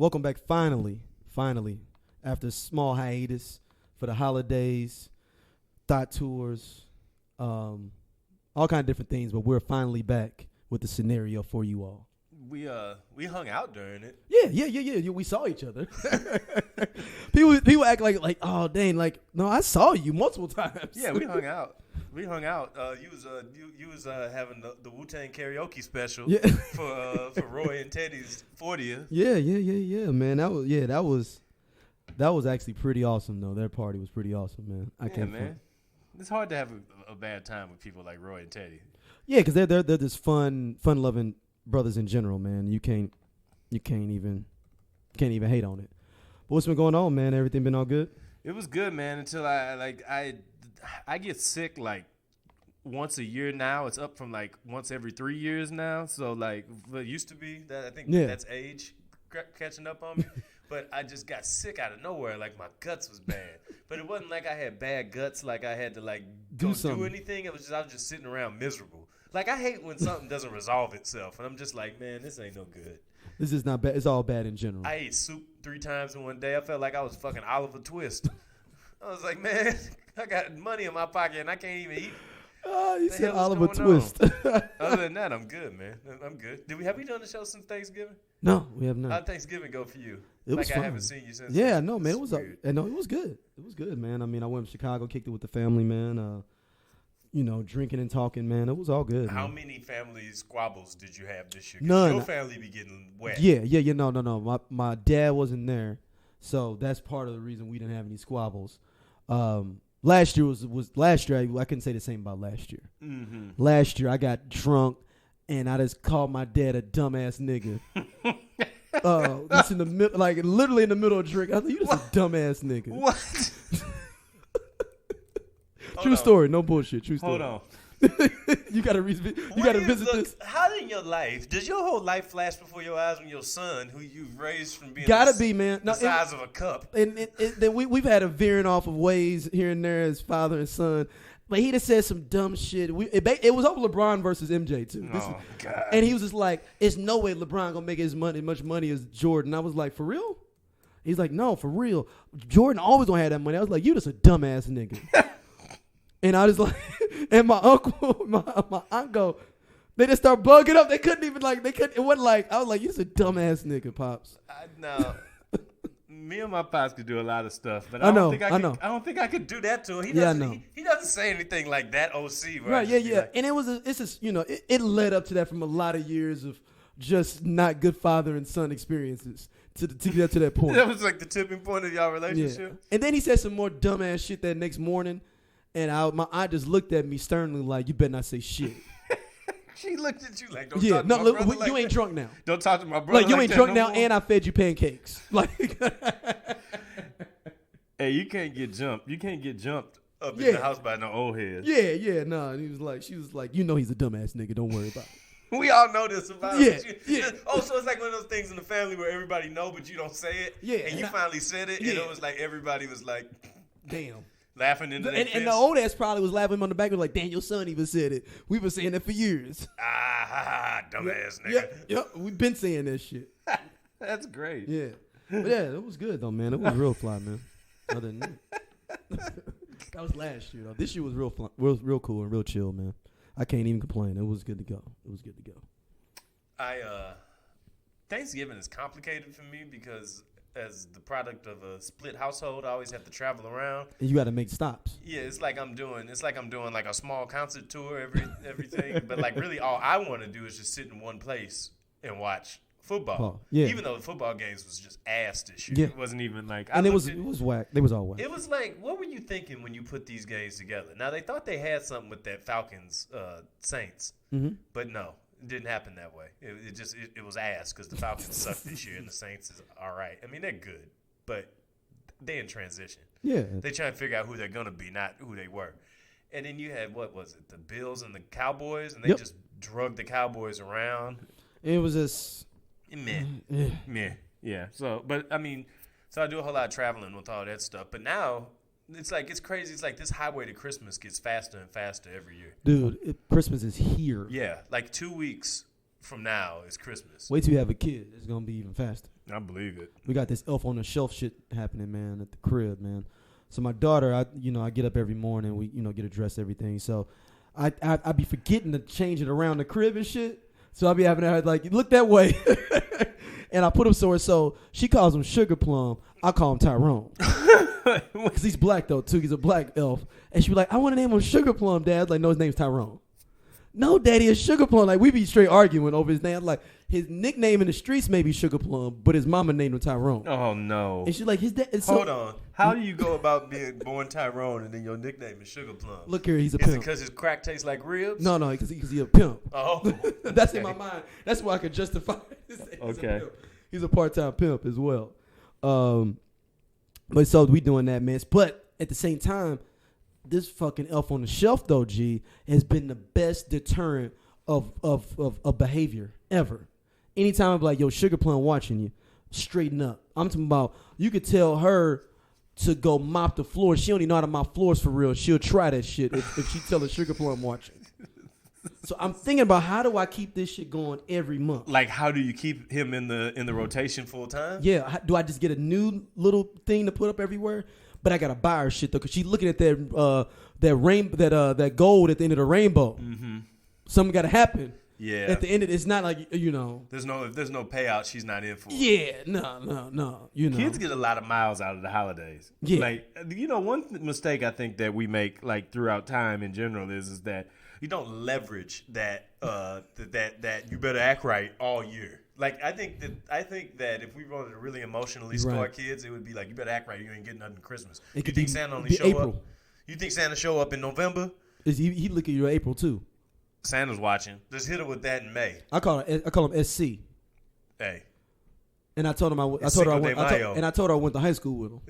Welcome back finally, after a small hiatus for the holidays, thought tours, all kind of different things, but we're finally back with the scenario for you all. We hung out during it. Yeah. We saw each other. people act like oh dang, like no, I saw you multiple times. Yeah, we hung out. You was having the Wu-Tang karaoke special for Roy and Teddy's 40th. Yeah, man. That was actually pretty awesome though. Their party was pretty awesome, man. Man. It's hard to have a bad time with people like Roy and Teddy. Yeah, because they're just fun loving brothers in general, man. You can't even hate on it. But what's been going on, man? Everything been all good? It was good, man, until I get sick like once a year now. It's up from like once every 3 years now. So like it used to be that I think that's age catching up on me. But I just got sick out of nowhere. Like my guts was bad. But it wasn't like I had bad guts. Like I had to like do anything. I was just sitting around miserable. Like I hate when something doesn't resolve itself. And I'm just like, man, this ain't no good. This is not bad. It's all bad in general. I ate soup 3 times in one day. I felt like I was fucking Oliver Twist. I was like, man, I got money in my pocket and I can't even eat. Oh, you said Oliver Twist. Other than that, I'm good, man. I'm good. Have we done the show since Thanksgiving? No, we have not. How'd Thanksgiving go for you? It was fun. I haven't seen you since. Yeah, no, man. It was good. It was good, man. I mean, I went to Chicago, kicked it with the family, man. Drinking and talking, man. It was all good. How many family squabbles did you have this year? None. Your family be getting wet. Yeah. No. My dad wasn't there, so that's part of the reason we didn't have any squabbles. Last year was last year. I couldn't say the same about last year. Mm-hmm. Last year I got drunk and I just called my dad a dumbass nigga. Just in the middle, like literally in the middle of drink. I was like, you just a dumbass nigga. What? True story, no bullshit. True story. Hold on. You gotta visit this. How in your life does your whole life flash before your eyes when your son, who you've raised from being the size of a cup, and then we've had a veering off of ways here and there as father and son, but he just said some dumb shit. It was over LeBron versus MJ too. God. And he was just like, "It's no way LeBron gonna make as much money as Jordan." I was like, "For real?" He's like, "No, for real. Jordan always gonna have that money." I was like, "You just a dumbass nigga." And I was like, and my uncle, my uncle, they just start bugging up. They couldn't even it wasn't like, I was like, you're just a dumbass nigga, Pops. No. Me and my pops could do a lot of stuff, but I don't think I could do that to him. He doesn't say anything like that, OC. Right, yeah. Like, and it's just, it led up to that from a lot of years of just not good father and son experiences to get to that point. That was like the tipping point of y'all relationship. Yeah. And then he said some more dumbass shit that next morning. And my aunt just looked at me sternly like, you better not say shit. She looked at you like, don't talk to my brother like you ain't drunk now. Don't talk to my brother like you ain't drunk now, and I fed you pancakes. Like, hey, you can't get jumped. You can't get jumped up in the house by no old head. Yeah, no. And she was like, he's a dumbass nigga. Don't worry about it. We all know this about him. Yeah. Oh, so it's like one of those things in the family where everybody know, but you don't say it. Yeah. And you finally said it, and it was like everybody was like, damn. Laughing into their and the old ass probably was laughing on the back. Was like, "Damn, your son even said it. We've been saying that for years." Dumbass nigga. Yep. We've been saying that shit. That's great. Yeah, but yeah, it was good though, man. It was real fly, man. Other than that, that was last year though. This year was real cool and real chill, man. I can't even complain. It was good to go. Thanksgiving is complicated for me because, as the product of a split household, I always have to travel around. And you got to make stops. Yeah, it's like I'm doing like a small concert tour everything. But like really all I want to do is just sit in one place and watch football. Yeah. Even though the football games was just ass this year. Yeah. It wasn't even like it was whack. They was all whack. It was like, what were you thinking when you put these games together? Now they thought they had something with that Falcons Saints. Mm-hmm. But no. It didn't happen that way. It was ass because the Falcons suck this year and the Saints is all right. I mean, they're good, but they in transition. Yeah. They trying to figure out who they're going to be, not who they were. And then you had, what was it, the Bills and the Cowboys, and they just drug the Cowboys around. It was just... Meh. Yeah. So I do a whole lot of traveling with all that stuff. But now... It's crazy. It's like this highway to Christmas gets faster and faster every year. Dude, Christmas is here. Yeah, like 2 weeks from now is Christmas. Wait till you have a kid. It's going to be even faster. I believe it. We got this elf on the shelf shit happening, man, at the crib, man. So my daughter, I get up every morning. We, get her dressed, everything. So I be forgetting to change it around the crib and shit. So I'll be having her like, look that way. And I put him somewhere. So she calls him Sugar Plum. I call him Tyrone. Because he's black, though, too. He's a black elf. And she be like, I want to name him Sugar Plum, Dad. Like, no, his name's Tyrone. No, Daddy, it's Sugar Plum. Like, we be straight arguing over his name. Like, his nickname in the streets may be Sugar Plum, but his mama named him Tyrone. Oh, no. And she's like, his dad. Hold on. How do you go about being born Tyrone and then your nickname is Sugar Plum? Look here, he's a pimp. pimp. Is it because his crack tastes like ribs? No, because he's a pimp. Oh. That's okay. In my mind. That's why I can justify it. Okay. He's a part-time pimp as well. But so we doing that, man. But at the same time, this fucking elf on the shelf, though, G, has been the best deterrent of behavior ever. Anytime I'm like, yo, Sugar Plum watching you, straighten up. I'm talking about, you could tell her to go mop the floor. She don't even know how to mop floors for real. She'll try that shit if she tell her Sugar Plum watching. So I'm thinking about, how do I keep this shit going every month? Like, how do you keep him in the rotation full time? Yeah. Do I just get a new little thing to put up everywhere? But I gotta buy her shit though, cause she's looking at that gold at the end of the rainbow. Mm-hmm. Something gotta happen. Yeah. At the end of it's not like, There's no payout she's not in for. Yeah. No. Kids get a lot of miles out of the holidays. Yeah. Like, one mistake I think that we make like throughout time in general is that you don't leverage that that you better act right all year. Like, I think that if we wanted to really emotionally score kids, it would be like, you better act right. You ain't getting nothing Christmas. You think Santa only show April. up? You think Santa show up in November? He look at you in April too. Santa's watching. Just hit her with that in May. I call him SC. Hey. And I told him I went to high school with him.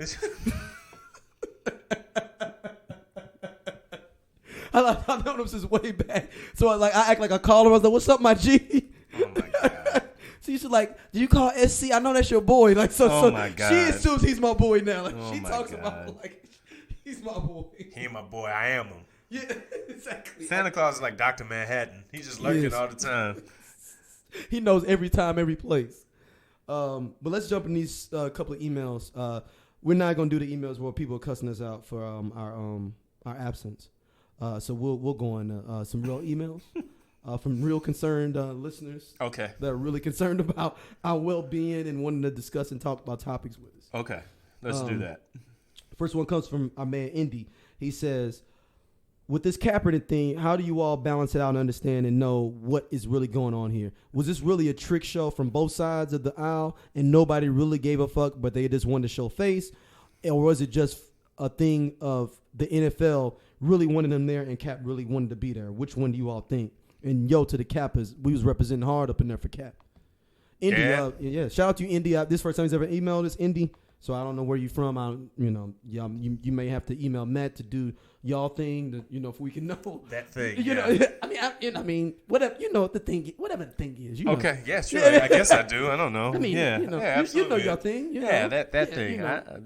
I known him since way back. So I act like I call him. I was like, "What's up, my G?" Oh my God. So you should like, "Did you call SC? I know that's your boy." Like, so my God. she assumes he's my boy now. Like, she talks God. about like he's my boy. He ain't my boy. I am him. Yeah, exactly. Santa Claus is like Dr. Manhattan. He's just lurking all the time. He knows every time, every place. But let's jump in these couple of emails. We're not gonna do the emails where people are cussing us out for our absence. So we'll go on some real emails from real concerned listeners. Okay. That are really concerned about our well-being and wanting to discuss and talk about topics with us. Okay. Let's do that. First one comes from our man Indy. He says, with this Kaepernick thing, how do you all balance it out and understand and know what is really going on here? Was this really a trick show from both sides of the aisle and nobody really gave a fuck, but they just wanted to show face? Or was it just a thing of the NFL really wanted them there and Cap really wanted to be there? Which one do you all think? And yo, to the Cappers, we was representing hard up in there for Cap. Indy, yeah. Shout out to you, Indy. This first time he's ever emailed us, Indy. So I don't know where you from. You may have to email Matt to do y'all thing. If we can know that thing. I mean, whatever the thing is. Okay, yeah, sure. I guess I do. I don't know. I mean, absolutely. you know your thing. That thing.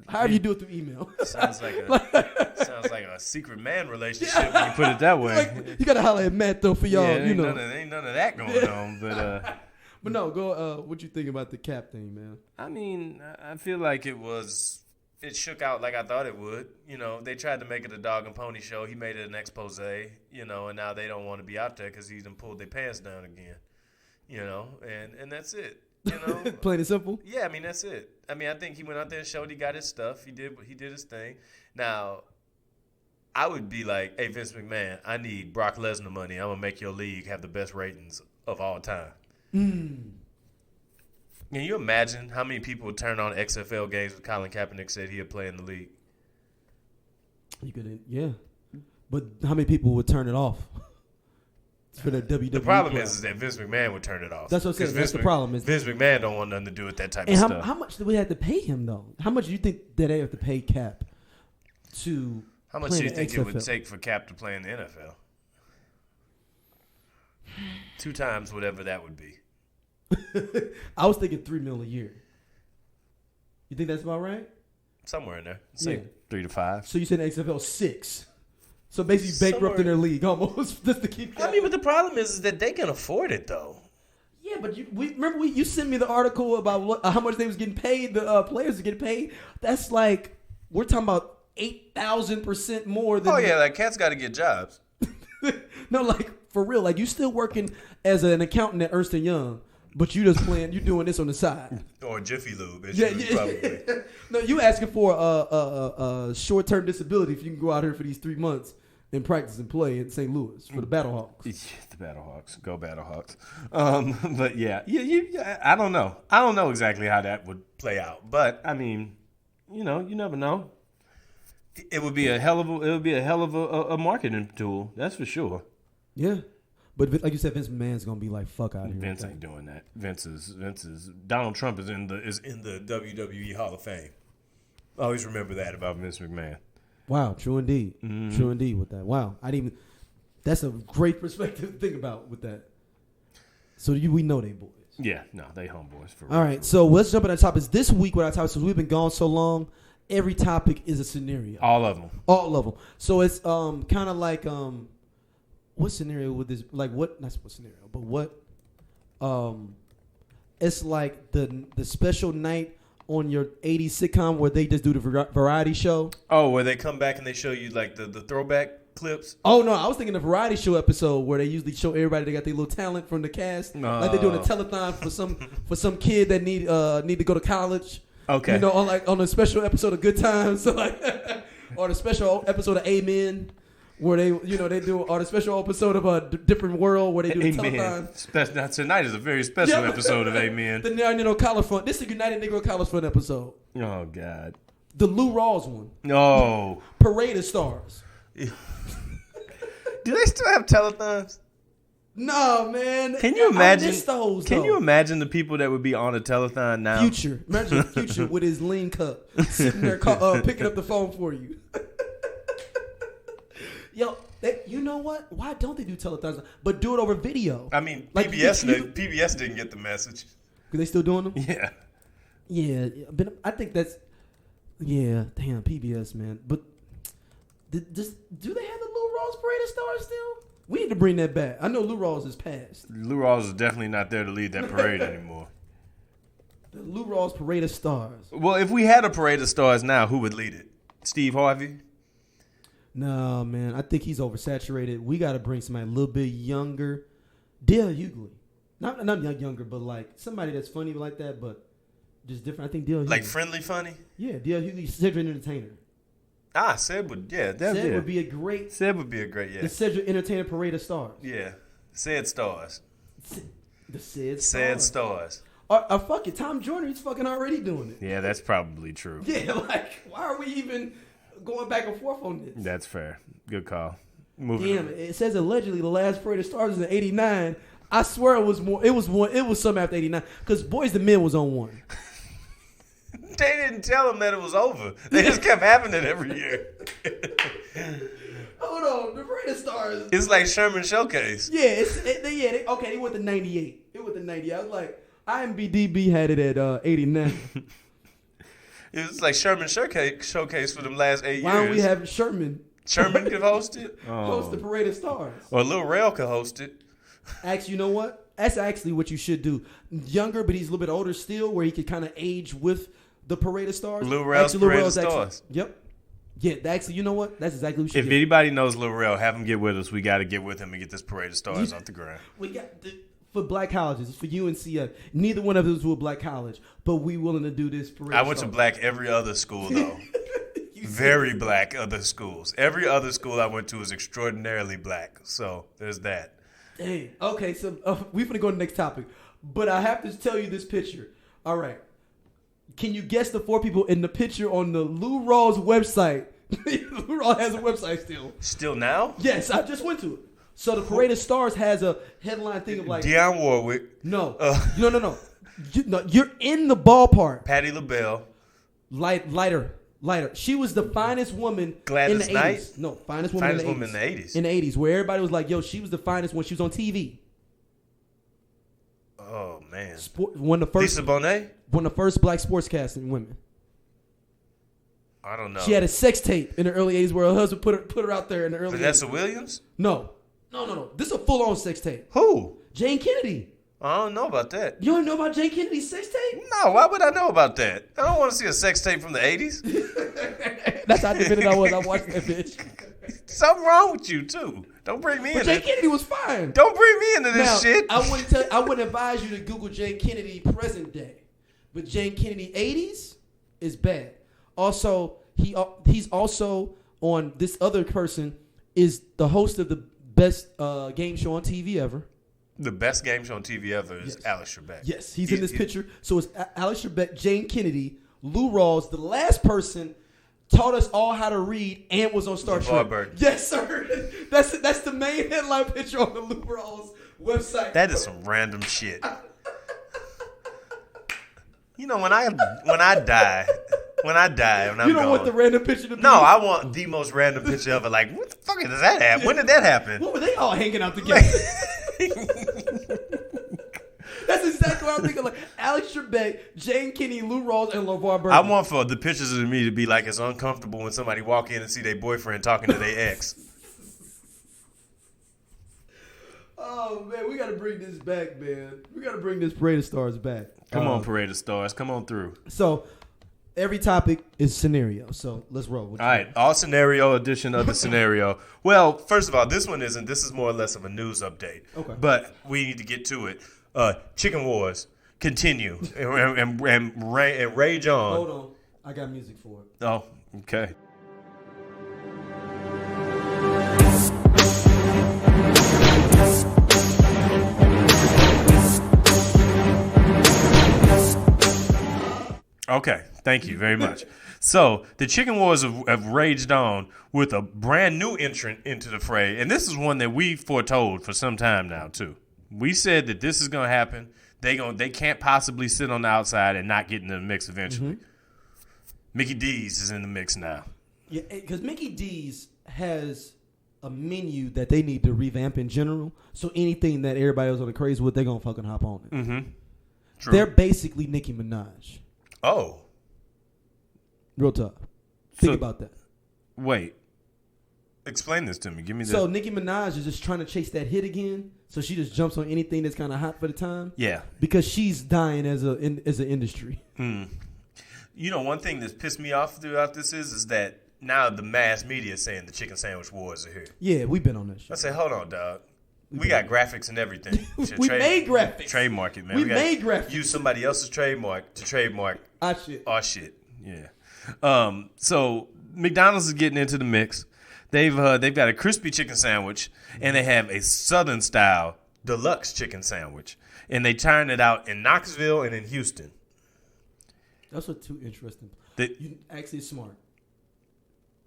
However you do it through email. Sounds like a secret man relationship when you put it that way. Like, you gotta holler at Matt though for y'all. Ain't none of that going on, but. But no, go. What you think about the Cap thing, man? I mean, I feel like it shook out like I thought it would. They tried to make it a dog and pony show. He made it an expose, and now they don't want to be out there because he done pulled their pants down again. And that's it. Plain and simple. Yeah, I mean that's it. I mean, I think he went out there and showed he got his stuff. He did his thing. Now, I would be like, hey Vince McMahon, I need Brock Lesnar money. I'm gonna make your league have the best ratings of all time. Can you imagine how many people would turn on XFL games when Colin Kaepernick said he'd play in the league? You could, yeah. But how many people would turn it off for the WWE? The problem is that Vince McMahon would turn it off. That's what I'm saying. That's the problem. Vince McMahon don't want nothing to do with that type of stuff. And how much do we have to pay him, though? How much do you think that they have to pay Cap to How much do you think it would take for Cap to play in the NFL? 2 times whatever that would be. I was thinking $3 million a year. You think that's about right? Somewhere in there. Say 3 to 5. So you said XFL 6. So basically bankrupting their league almost just to keep. I mean, but the problem is that they can afford it though. Yeah, but you sent me the article about how much they was getting paid. The players are getting paid. That's like we're talking about 8,000% more than. Oh yeah, like cats got to get jobs. No, like for real. Like you still working as an accountant at Ernst & Young, but you just you doing this on the side. Or Jiffy Lube. Probably. No, you asking for a short-term disability if you can go out here for these 3 months and practice and play in St. Louis for the Battlehawks. The Battlehawks. Go Battlehawks. But yeah, I don't know. I don't know exactly how that would play out. But I mean, you never know. It would be a hell of a marketing tool. That's for sure. Yeah. But like you said, Vince McMahon's gonna be like, "Fuck out of here." Vince ain't doing that. Vince is Donald Trump is in the WWE Hall of Fame. Always remember that about Vince McMahon. Wow, true indeed. Mm-hmm. True indeed with that. Wow, that's a great perspective to think about with that. So we know they boys. Yeah, no, they homeboys for real. All right, so let's jump into the topics. This week with our topics, since we've been gone so long, every topic is a scenario. All of them. So it's kind of like what scenario would this like? What not what scenario, but what? It's like the special night on your 80s sitcom where they just do the variety show. Oh, where they come back and they show you like the throwback clips. Oh no, I was thinking the variety show episode where they usually show everybody they got their little talent from the cast, like they're doing a telethon for some kid that need to go to college. Okay, on a special episode of Good Times, so like, or the special episode of Amen. Where they do, or the special episode of a different world where they do the telethon. Now tonight is a very special episode of Amen. The United College Fund. This is the United Negro College Fund episode. Oh God. The Lou Rawls one. No. Parade of Stars. Do they still have telethons? No, man. Can you imagine? Those, can you imagine the people that would be on a telethon now? Future. Imagine Future with his lean cup sitting there picking up the phone for you. Yo, you know what? Why don't they do telethons? But do it over video. I mean, like PBS didn't get the message. Are they still doing them? Yeah. Yeah, but I think that's... Yeah, damn, PBS, man. But do they have the Lou Rawls Parade of Stars still? We need to bring that back. I know Lou Rawls is past. Lou Rawls is definitely not there to lead that parade anymore. The Lou Rawls Parade of Stars. Well, if we had a Parade of Stars now, who would lead it? Steve Harvey? No, man. I think he's oversaturated. We got to bring somebody a little bit younger. Dale Hughley. Not younger, but like somebody that's funny like that, but just different. I think Dale Hughley. Like friendly funny? Yeah, Dale Hughley, Cedric Entertainer. Seb would, yeah. Seb would be a great. Yeah. The Cedric Entertainer Parade of Stars. Yeah. Said Stars. The Said Stars. Said Stars. Or fuck it, Tom Joyner is fucking already doing it. Yeah, that's probably true. Yeah, like, why are we even going back and forth on this? That's fair. Good call. Moving on. It says allegedly the last Parade of Stars was in '89. I swear it was more. It was some after '89 because Boys the Men was on one. They didn't tell them that it was over. They just kept having it every year. Hold on, the Parade of Stars. It's like Sherman Showcase. Yeah, they went to '98. It went to '98. I was like, IMDb had it at '89. It was like Sherman Showcase for them last 8 years. Why don't we have Sherman? Sherman could host it. Host the Parade of Stars. Or Lil Rel could host it. Actually, you know what? That's actually what you should do. Younger, but he's a little bit older still, where he could kind of age with the Parade of Stars. Lil Rel's Parade of Stars. Yep. Yeah, actually, you know what? That's exactly what we should If anybody knows Lil Rel, have him get with us. We got to get with him and get this Parade of Stars off the ground. We got for black colleges, for UNCF. Neither one of us were black college, but we willing to do this Parade. I went to black every other school, though. Very black other schools. Every other school I went to was extraordinarily black. So there's that. Dang. Okay, so we're going to go to the next topic. But I have to tell you this picture. All right. Can you guess the 4 people in the picture on the Lou Rawls website? Lou Rawls has a website still. Still now? Yes, I just went to it. So the Parade of Stars has a headline thing of like... Dionne Warwick. No. No. You're in the ballpark. Patti LaBelle. Lighter. She was the finest woman Gladys in the 80s. Knight? No, finest woman in the 80s. In the 80s, where everybody was like, yo, she was the finest when she was on TV. Oh, man. Lisa Bonet? One of the first black sportscasting women. I don't know. She had a sex tape in the early 80s where her husband put her out there in the early 80s. Vanessa Williams? No. This is a full-on sex tape. Who? Jane Kennedy. I don't know about that. You don't know about Jane Kennedy's sex tape? No, why would I know about that? I don't want to see a sex tape from the 80s. That's how dependent I was. I watched that bitch. Something wrong with you, too. Don't bring me But into Jane Kennedy was fine. Don't bring me into this Now, shit. I wouldn't advise you to Google Jane Kennedy present day. But Jane Kennedy 80s is bad. Also, he's also on this other person is the host of the best game show on TV ever. The best game show on TV ever is Yes. Alex Trebek. Yes, he's in this picture. So it's Alex Trebek, Jane Kennedy, Lou Rawls, the last person taught us all how to read and was on Star Trek. Bird. Yes, sir. That's the main headline picture on the Lou Rawls website. That is some random shit. You know, when I die, when I'm you don't gone, want the random picture to be. No, I want the most random picture ever. Like, what the fuck does that happen? When did that happen? What were they all hanging out together? That's exactly what I'm thinking. Like Alex Trebek, Jane Kennedy, Lou Rawls, and LeVar Burton. I want for the pictures of me to be like it's uncomfortable when somebody walk in and see their boyfriend talking to their ex. Oh man, we gotta bring this back, man. We gotta bring this Parade of Stars back. Come on, Parade of Stars. Come on through. So every topic is scenario. So let's roll. All right, all scenario edition of the scenario. Well, first of all, this one isn't. This is more or less of a news update. Okay. But we need to get to it. Chicken wars continue and rage on. Hold on, I got music for it. Oh, okay. Okay, thank you very much. So the chicken wars have raged on with a brand new entrant into the fray, and this is one that we foretold for some time now too. We said that this is going to happen. They can't possibly sit on the outside and not get in the mix eventually. Mm-hmm. Mickey D's is in the mix now. Yeah, because Mickey D's has a menu that they need to revamp in general. So anything that everybody else on the craze with, they're going to fucking hop on it. Mm-hmm. True. They're basically Nicki Minaj. Oh. Real tough. Think about that. Wait. Explain this to me. Give me the... So Nicki Minaj is just trying to chase that hit again. So she just jumps on anything that's kind of hot for the time. Yeah. Because she's dying as an industry. Mm. You know, one thing that's pissed me off throughout this is that now the mass media is saying the chicken sandwich wars are here. Yeah, we've been on that shit. I say, hold on, dog. We got graphics and everything. We made graphics. Trademark it, man. We made graphics. Use somebody else's trademark to trademark our shit. Our shit. Yeah. So McDonald's is getting into the mix. They've got a crispy chicken sandwich and they have a Southern style deluxe chicken sandwich, and they turn it out in Knoxville and in Houston. That's what two interesting. You actually smart.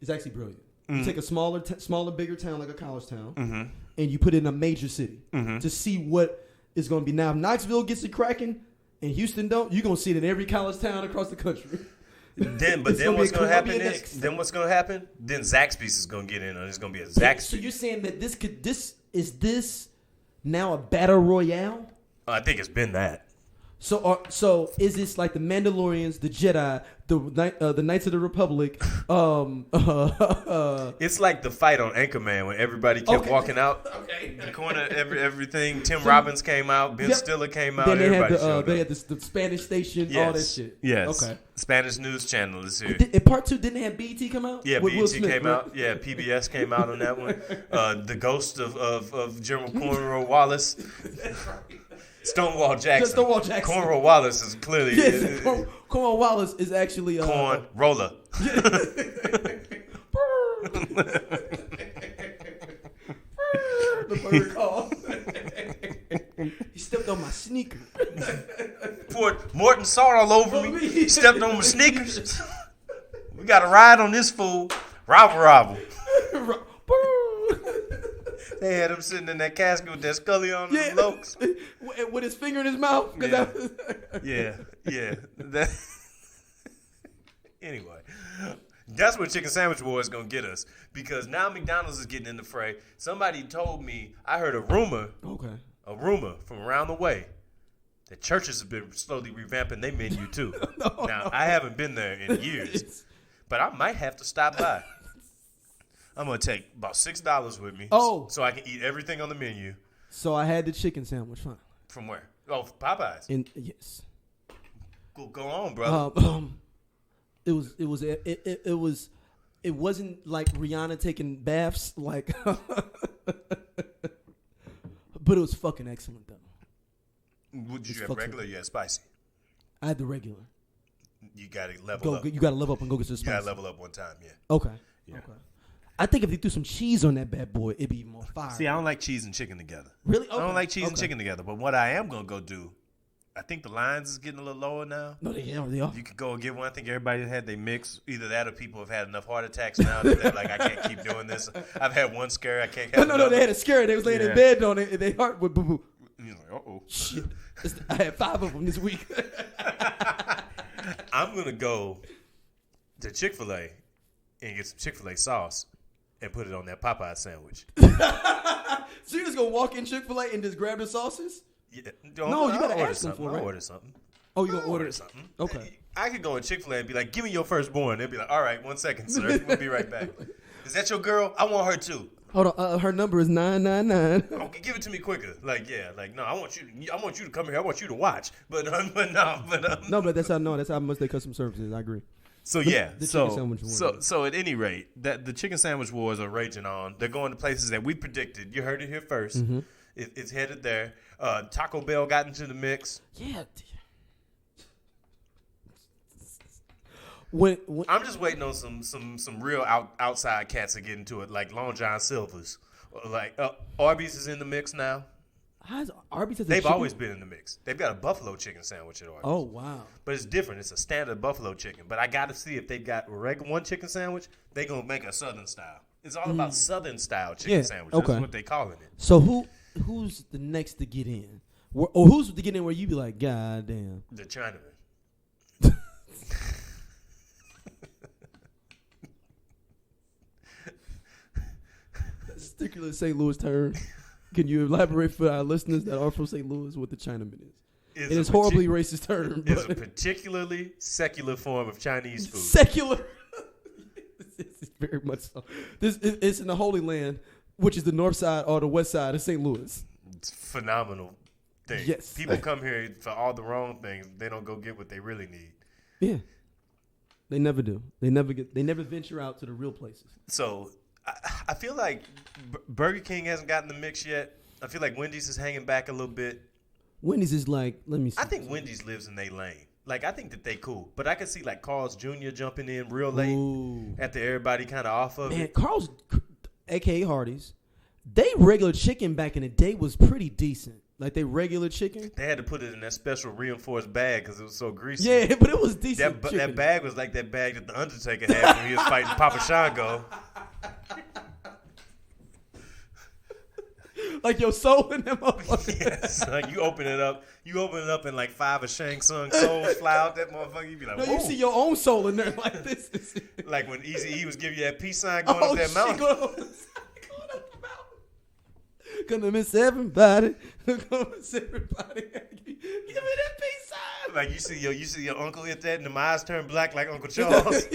It's actually brilliant. Mm-hmm. You take a smaller, bigger town like a college town, mm-hmm. and you put it in a major city mm-hmm. to see what is going to be. Now, if Knoxville gets it cracking and Houston don't, you're going to see it in every college town across the country. Then what's going to happen is, then Zaxby's is going to get in, and it's going to be a Zaxby's. So you're saying that this now a battle royale? I think it's been that. So is this like the Mandalorians, the Jedi, the Knights of the Republic? It's like the fight on Anchorman when everybody kept walking out in the corner. Everything. Tim Robbins came out. Ben Stiller came out. Then they everybody had the Spanish station. All that shit. Yes. Okay. Spanish news channel is here. In part 2, didn't they have BET come out? Yeah, with BET Will Smith, came out. Yeah, PBS came out on that one. The ghost of General Cornrow Wallace. That's right. Stonewall Jackson. Cornrow Wallace is clearly... Yes, Cornrow Wallace is actually... Corn Roller. The bird call. He stepped on my sneaker. Poured Morton salt all over me. He stepped on my sneakers. We got to ride on this fool. Robble. They had him sitting in that casket with that Scully on the lokes. With his finger in his mouth. Yeah. Anyway, that's what Chicken Sandwich War is going to get us. Because now McDonald's is getting in the fray. Somebody told me, I heard a rumor from around the way, that churches have been slowly revamping their menu too. I haven't been there in years, but I might have to stop by. I'm going to take about $6 with me so I can eat everything on the menu. So I had the chicken sandwich, huh? From where? Oh, Popeyes. And yes. Go on, brother. It wasn't like Rihanna taking baths, like, but it was fucking excellent though. Did you have regular? You had spicy. I had the regular. You gotta level up. You gotta level up and go get some spicy. You gotta level up one time, yeah. Okay. Yeah. Okay. I think if they threw some cheese on that bad boy, it'd be more fire. See, I don't like cheese and chicken together. Really? Okay. I don't like cheese and chicken together. But what I am gonna go do, I think the lines is getting a little lower now. No, they are. You could go and get one. I think everybody had their mix. Either that or people have had enough heart attacks now that they're like, I can't keep doing this. I've had one scare. I can't have No, they had a scare. They was laying in bed on it, and their heart would boo-boo. You're like, uh-oh. Shit. I had 5 of them this week. I'm going to go to Chick-fil-A and get some Chick-fil-A sauce and put it on that Popeye sandwich. So you're just going to walk in Chick-fil-A and just grab the sauces? Yeah. No, you got to ask them for it, right? I'll order something. Oh, you're going to order something? Okay. I could go to Chick-fil-A and be like, give me your firstborn. They'd be like, all right, 1 second, sir. We'll be right back. Is that your girl? I want her too. Hold on, her number is 999. Okay, give it to me quicker. No, I want you to come here. I want you to watch. But no. No, but that's how much they customer services. I agree. So yeah, so at any rate, that the chicken sandwich wars are raging on. They're going to places that we predicted. You heard it here first. Mm-hmm. It's headed there. Taco Bell got into the mix. Yeah. I'm just waiting on some real outside cats to get into it, like Long John Silver's, like Arby's is in the mix now. Arby's has They've always been in the mix. They've got a buffalo chicken sandwich at Arby's. Oh wow! But it's different. It's a standard buffalo chicken. But I got to see if they got a regular one chicken sandwich. They gonna make a Southern style. It's all about Southern style chicken sandwich. Okay. That's what they calling it. So who's the next to get in, or who's to get in where you be like, God damn, the Chinaman. Particular St. Louis term. Can you elaborate for our listeners that are from St. Louis what the Chinaman is? It is horribly racist term. It's a particularly secular form of Chinese food. Secular. It's very much so. It's in the Holy Land, which is the north side or the west side of St. Louis. It's a phenomenal thing. Yes. People come here for all the wrong things. They don't go get what they really need. Yeah. They never do. They never venture out to the real places. So I feel like Burger King hasn't gotten the mix yet. I feel like Wendy's is hanging back a little bit. Wendy's is like, let me see. I think Wendy's lives in their lane. Like, I think that they cool. But I could see, like, Carl's Jr. jumping in real late after everybody kind of off of it. Carl's, a.k.a. Hardee's, they regular chicken back in the day was pretty decent. Like, they regular chicken. They had to put it in that special reinforced bag because it was so greasy. Yeah, but it was decent That bag was like that bag that the Undertaker had when he was fighting Papa Shango. Like your soul in that motherfucker. Yes, like you open it up and like 5 of Shang Tsung souls fly out that motherfucker. You be like, no, whoa. You see your own soul in there like this. Like when Eazy-E was giving you that peace sign going up that mountain. Going up the mountain. Gonna miss everybody. Gonna miss everybody. Give me that peace sign. Like you see your uncle hit that and the eyes turn black like Uncle Charles.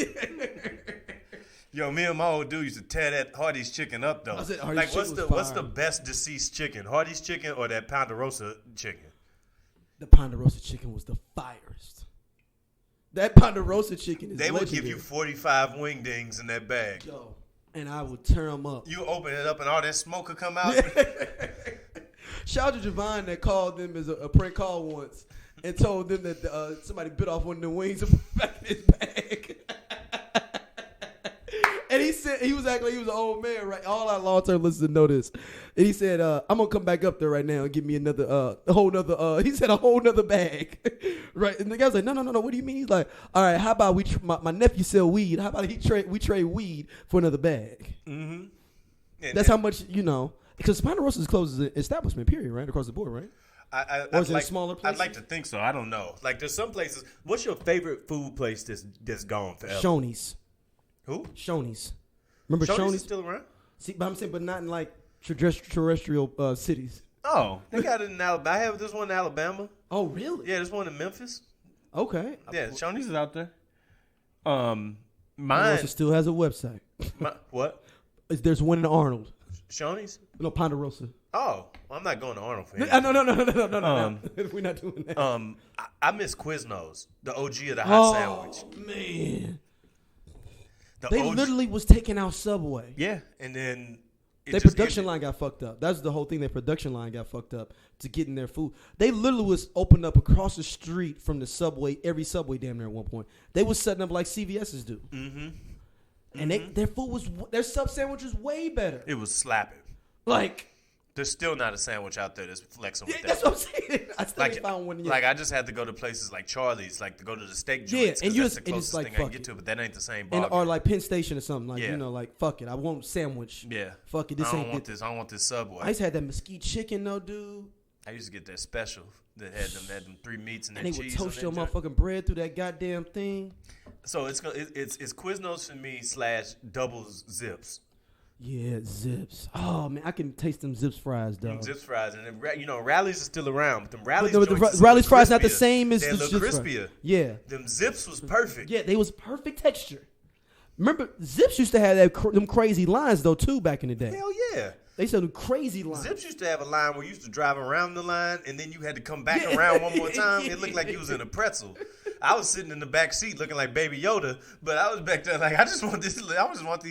Yo, me and my old dude used to tear that Hardee's chicken up though. Like what's the best deceased chicken? Hardee's chicken or that Ponderosa chicken? The Ponderosa chicken was the firest. That Ponderosa chicken is legendary. Would give you 45 wingdings in that bag. Yo, and I would tear them up. You open it up and all that smoke would come out. Shout out to Javon that called them as a prank call once and told them that somebody bit off one of the wings and put it back in his bag. And he said he was acting like he was an old man, right? All our long-term listeners know this. And he said, "I'm gonna come back up there right now and give me another, a whole nother." He said a whole nother bag, right? And the guy's like, "No. What do you mean?" He's like, "All right, how about my nephew sell weed? How about we trade weed for another bag?" Mm-hmm. That's how much because Ponderosa is closed as an establishment, period, right across the board, right? Or is it smaller places? I'd like to think so. I don't know. Like there's some places. What's your favorite food place that's gone forever? Shoney's. Who? Shoney's. Remember Shoney's? Is still around? See, but I'm saying, but not in like terrestrial cities. Oh, they got it in Alabama. There's one in Alabama. Oh, really? Yeah, there's one in Memphis. Okay. Yeah, Shoney's is out there. Mine still has a website. What? There's one in Arnold. Shoney's? No, Ponderosa. Oh, I'm not going to Arnold for him. No. We're not doing that. I miss Quiznos, the OG of the hot sandwich. Man. The They OG literally was taking out Subway. Yeah, and then Their production line got fucked up. That's the whole thing. Their production line got fucked up to getting their food. They literally was opened up across the street from the Subway, every Subway damn near at one point. They was setting up like CVS's do. Mm-hmm. And their sub sandwich was way better. It was slapping. Like, there's still not a sandwich out there that's flexing with that. That's what I'm saying. I still ain't found one yet. Like, I just had to go to places like Charlie's, like to go to the steak joints. Yeah, and that's the and it's closest like, thing I can get to, but that ain't the same ballgame. Or like Penn Station or something. Like, like, fuck it. I want sandwich. Yeah. Fuck it. I don't want this Subway. I used to have that mesquite chicken though, dude. I used to get that special that had them 3 meats and that they cheese. And they would toast your joint. motherfucking bread through that goddamn thing. So it's Quiznos for me / double Zips. Yeah, Zips. Oh man, I can taste them Zips fries, though. Zips fries, and then, Rallies are still around, but them Rallies. The Rallies fries not the same as the Zips crispier. Fries. Yeah, them Zips was perfect. Yeah, they was perfect texture. Remember, Zips used to have them crazy lines though too back in the day. Hell yeah. They used to have them crazy lines. Zips used to have a line where you used to drive around the line and then you had to come back around one more time. It looked like you was in a pretzel. I was sitting in the back seat looking like Baby Yoda, but I was back there like, I just want these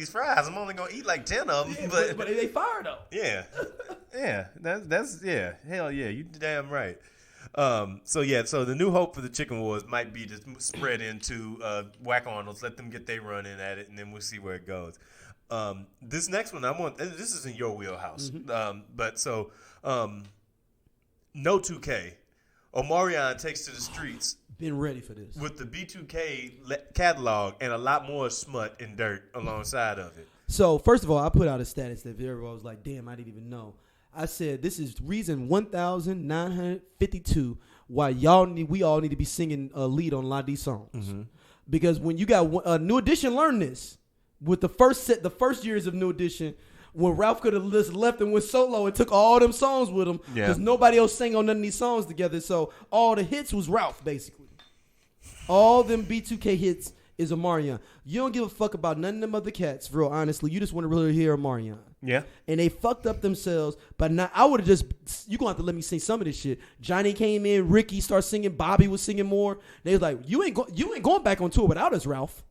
fries. I'm only gonna eat like 10 of them. Yeah, but they fire though. Yeah, yeah, that's hell yeah, you damn right. So the new hope for the Chicken Wars might be to spread into Whack Arnold's, let them get their run in at it, and then we'll see where it goes. This next one this is in your wheelhouse. Mm-hmm. No 2K. Omarion takes to the streets. Been ready for this. With the B2K catalog and a lot more smut and dirt alongside of it. So, first of all, I put out a status that everybody was like, damn, I didn't even know. I said, this is reason 1,952 why we all need to be singing a lead on a lot of these songs. Mm-hmm. Because when you got a New Edition, learn this. With the first years of New Edition, when Ralph could have just left and went solo and took all them songs with him, because nobody else sang on none of these songs together. So all the hits was Ralph, basically. All them B2K hits is Omarion. You don't give a fuck about none of them other cats, real honestly. You just want to really hear Omarion. Yeah. And they fucked up themselves, but now I would have just, you're going to have to let me sing some of this shit. Johnny came in, Ricky started singing, Bobby was singing more. They was like, you ain't going back on tour without us, Ralph.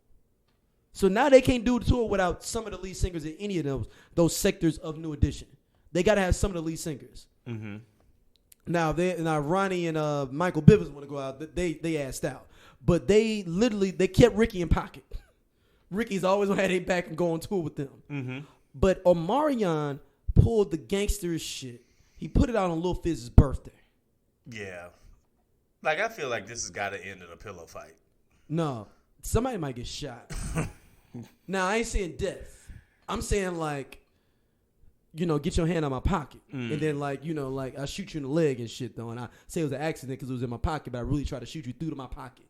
So now they can't do the tour without some of the lead singers in any of those sectors of New Edition. They got to have some of the lead singers. Mm-hmm. Now Ronnie and Michael Bivins want to go out. They asked out. But they kept Ricky in pocket. Ricky's always had their back and go on tour with them. Mm-hmm. But Omarion pulled the gangster shit. He put it out on Lil Fizz's birthday. Yeah. Like, I feel like this has got to end in a pillow fight. No. Somebody might get shot. Now, I ain't saying death. I'm saying, like, get your hand out my pocket. And then, like, I shoot you in the leg and shit, though. And I say it was an accident because it was in my pocket, but I really try to shoot you through to my pocket.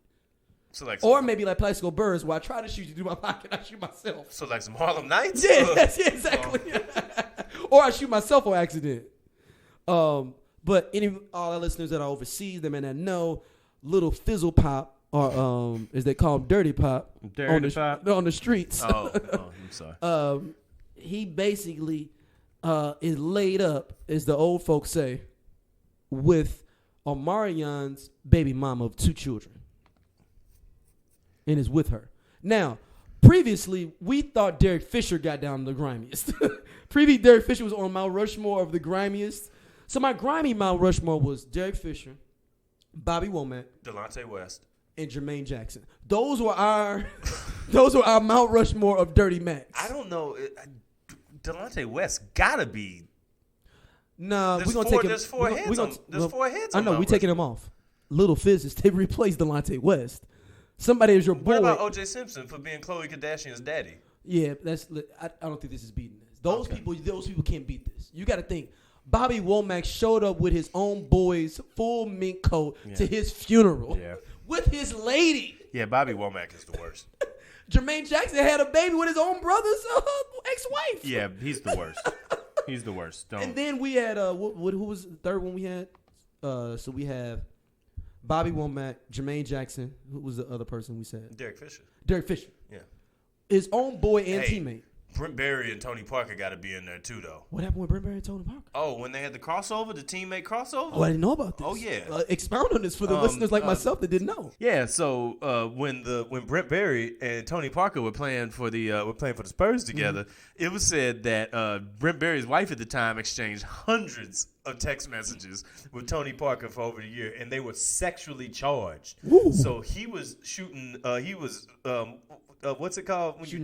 So like or maybe like Plaxico Burress, where I try to shoot you through my pocket, I shoot myself. So like some Harlem Nights? Yeah, exactly. Or I shoot myself on accident. But all our listeners that are overseas, they may not know, Little Fizzle Pop, or as they call him, Dirty Pop. On the streets. Oh, I'm sorry. He basically is laid up, as the old folks say, with Omarion's baby mama of 2 children. And is with her. Now, previously, we thought Derek Fisher got down the grimiest. Previously, Derek Fisher was on Mount Rushmore of the grimiest. So my grimy Mount Rushmore was Derek Fisher, Bobby Womack, Delonte West, and Jermaine Jackson. Those were our Mount Rushmore of Dirty Macs. I don't know. Delonte West gotta be. Nah, we're gonna take him. There's 4 heads. There's 4 heads. I know. We taking him off. Little Fizz they replaced Delonte West. Somebody is your boy. What about O.J. Simpson for being Khloe Kardashian's daddy? Yeah, I don't think this is beating this. Those people can't beat this. You got to think. Bobby Womack showed up with his own boy's full mink coat to his funeral with his lady. Yeah, Bobby Womack is the worst. Jermaine Jackson had a baby with his own brother's ex-wife. Yeah, he's the worst. He's the worst. And then we had who was the third one we had? So we have Bobby Womack, Jermaine Jackson. Who was the other person we said? Derek Fisher. Derek Fisher. Yeah. His own boy and teammate. Brent Berry and Tony Parker got to be in there too, though. What happened with Brent Berry and Tony Parker? Oh, when they had the crossover, the teammate crossover? Oh, I didn't know about this. Oh, yeah. Expound on this for the listeners like myself that didn't know. Yeah, so when Brent Berry and Tony Parker were playing for the Spurs together, it was said that Brent Berry's wife at the time exchanged hundreds of text messages with Tony Parker for over a year, and they were sexually charged. Ooh. So he was shooting. What's it called when you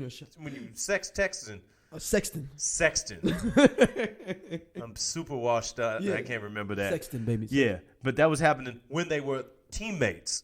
texting? Sexting. I'm super washed up. Yeah. I can't remember that. Sexting, baby. Yeah, but that was happening when they were teammates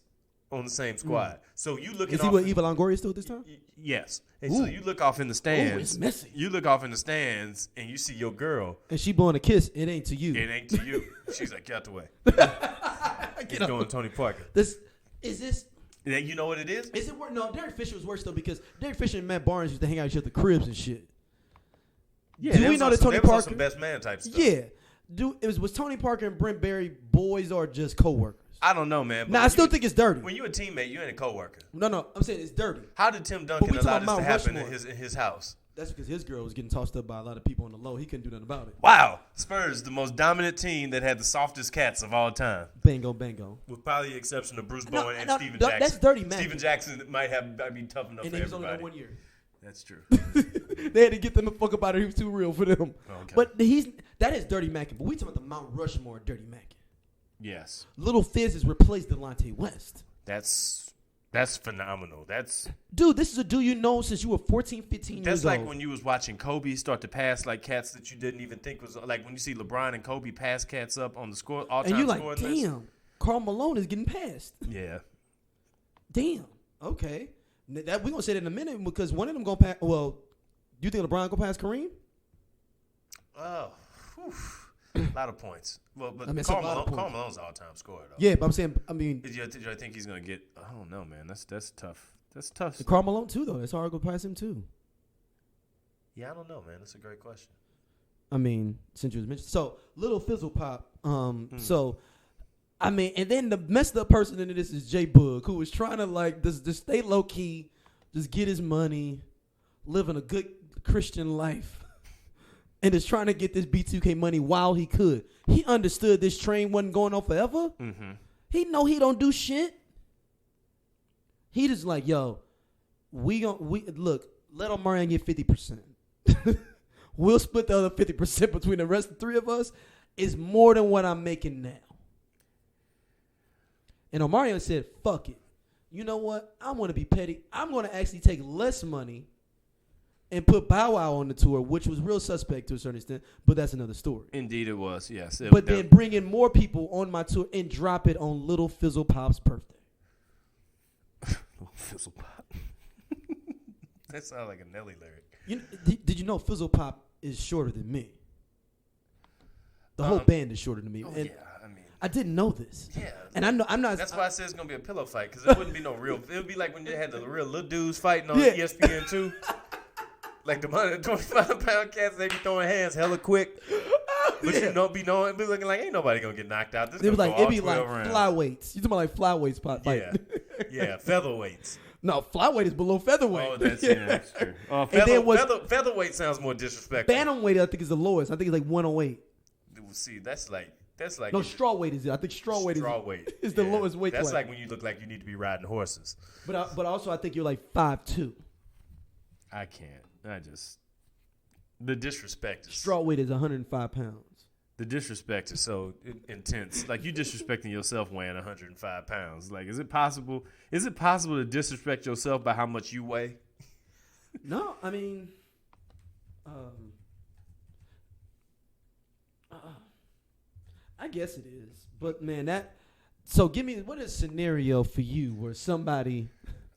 on the same squad. So you look. Is he with Eva Longoria still at this time? Yes. And so you look off in the stands. Ooh, it's messy. You look off in the stands and you see your girl. And she blowing a kiss. It ain't to you. It ain't to you. She's like, get out the way. It's going Tony Parker. Is this? You know what it is? Is it worse? No, Derek Fisher was worse though because Derek Fisher and Matt Barnes used to hang out at the cribs and shit. Yeah. Do we know that Tony Parker? Some best man type stuff. Yeah. Was Tony Parker and Brent Berry boys or just coworkers? I don't know, man. I still think it's dirty. When you're a teammate, you ain't a coworker. No, I'm saying it's dirty. How did Tim Duncan allow this to happen in his house? That's because his girl was getting tossed up by a lot of people on the low. He couldn't do nothing about it. Wow. Spurs, the most dominant team that had the softest cats of all time. Bango. With probably the exception of Bruce Bowen and Steven Jackson. That's dirty, man. Steven Jackson might be tough enough for everybody. And he was only there 1 year. That's true. They had to get them the fuck up out of here. He was too real for them. Okay. But that is Dirty Mackin. But we talking about the Mount Rushmore Dirty Mackin. Yes. Little Fizz has replaced Delonte West. That's phenomenal. Dude, this is a dude you know since you were 14, 15 years old. That's like when you was watching Kobe start to pass like cats that you didn't even think was like when you see LeBron and Kobe pass cats up on the all-time and you're like, scoring damn, list. Karl Malone is getting passed. Yeah. Damn. Okay. We're going to say that in a minute because one of them going to pass. Well, do you think LeBron going to pass Kareem? Oh, a lot of points. Well, but Karl Malone's all-time scorer, though. Yeah, but I'm saying, Did you think he's going to get? I don't know, man. That's tough. That's tough. Karl Malone too, though. It's hard to go pass him too. Yeah, I don't know, man. That's a great question. I mean, since you was mentioned, so Little Fizzle Pop. So, I mean, and then the messed up person into this is J Boog, who was trying to just stay low key, just get his money, living a good Christian life. And is trying to get this B2K money while he could. He understood this train wasn't going on forever. Mm-hmm. He know he don't do shit. He just like, yo, look, let Omarion get 50%. We'll split the other 50% between the rest of the three of us. It's more than what I'm making now. And Omarion said, fuck it. You know what? I'm going to be petty. I'm going to actually take less money and put Bow Wow on the tour, which was real suspect to a certain extent, but that's another story. Indeed it was, yes. Then bring in more people on my tour and drop it on Little Fizzle Pop's birthday. Little Fizzle Pop. That sounds like a Nelly lyric. Did you know Fizzle Pop is shorter than me? The whole band is shorter than me. Oh, and yeah, I mean. I didn't know this. Yeah. And I'm not. That's why I said it's going to be a pillow fight, because it wouldn't be no real. It would be like when you had the real little dudes fighting on ESPN 2. Like the 125-pound cats, they be throwing hands hella quick. But you know, be looking like ain't nobody gonna get knocked out. It'd be like flyweights. You talking about like flyweights fight? Yeah, featherweights. No, flyweight is below featherweight. Oh, that's true. Featherweight sounds more disrespectful. Bantamweight, I think, is the lowest. I think it's like 108. See, that's like no, strawweight is it? I think strawweight is the lowest weight. That's like when you look like you need to be riding horses. But also, I think you're like 5'2". I can't. The disrespect is... Straw weight is 105 pounds. The disrespect is so intense. Like, you disrespecting yourself weighing 105 pounds. Like, is it possible to disrespect yourself by how much you weigh? No, I mean... I guess it is. But, man, So, give me... What is a scenario for you where somebody...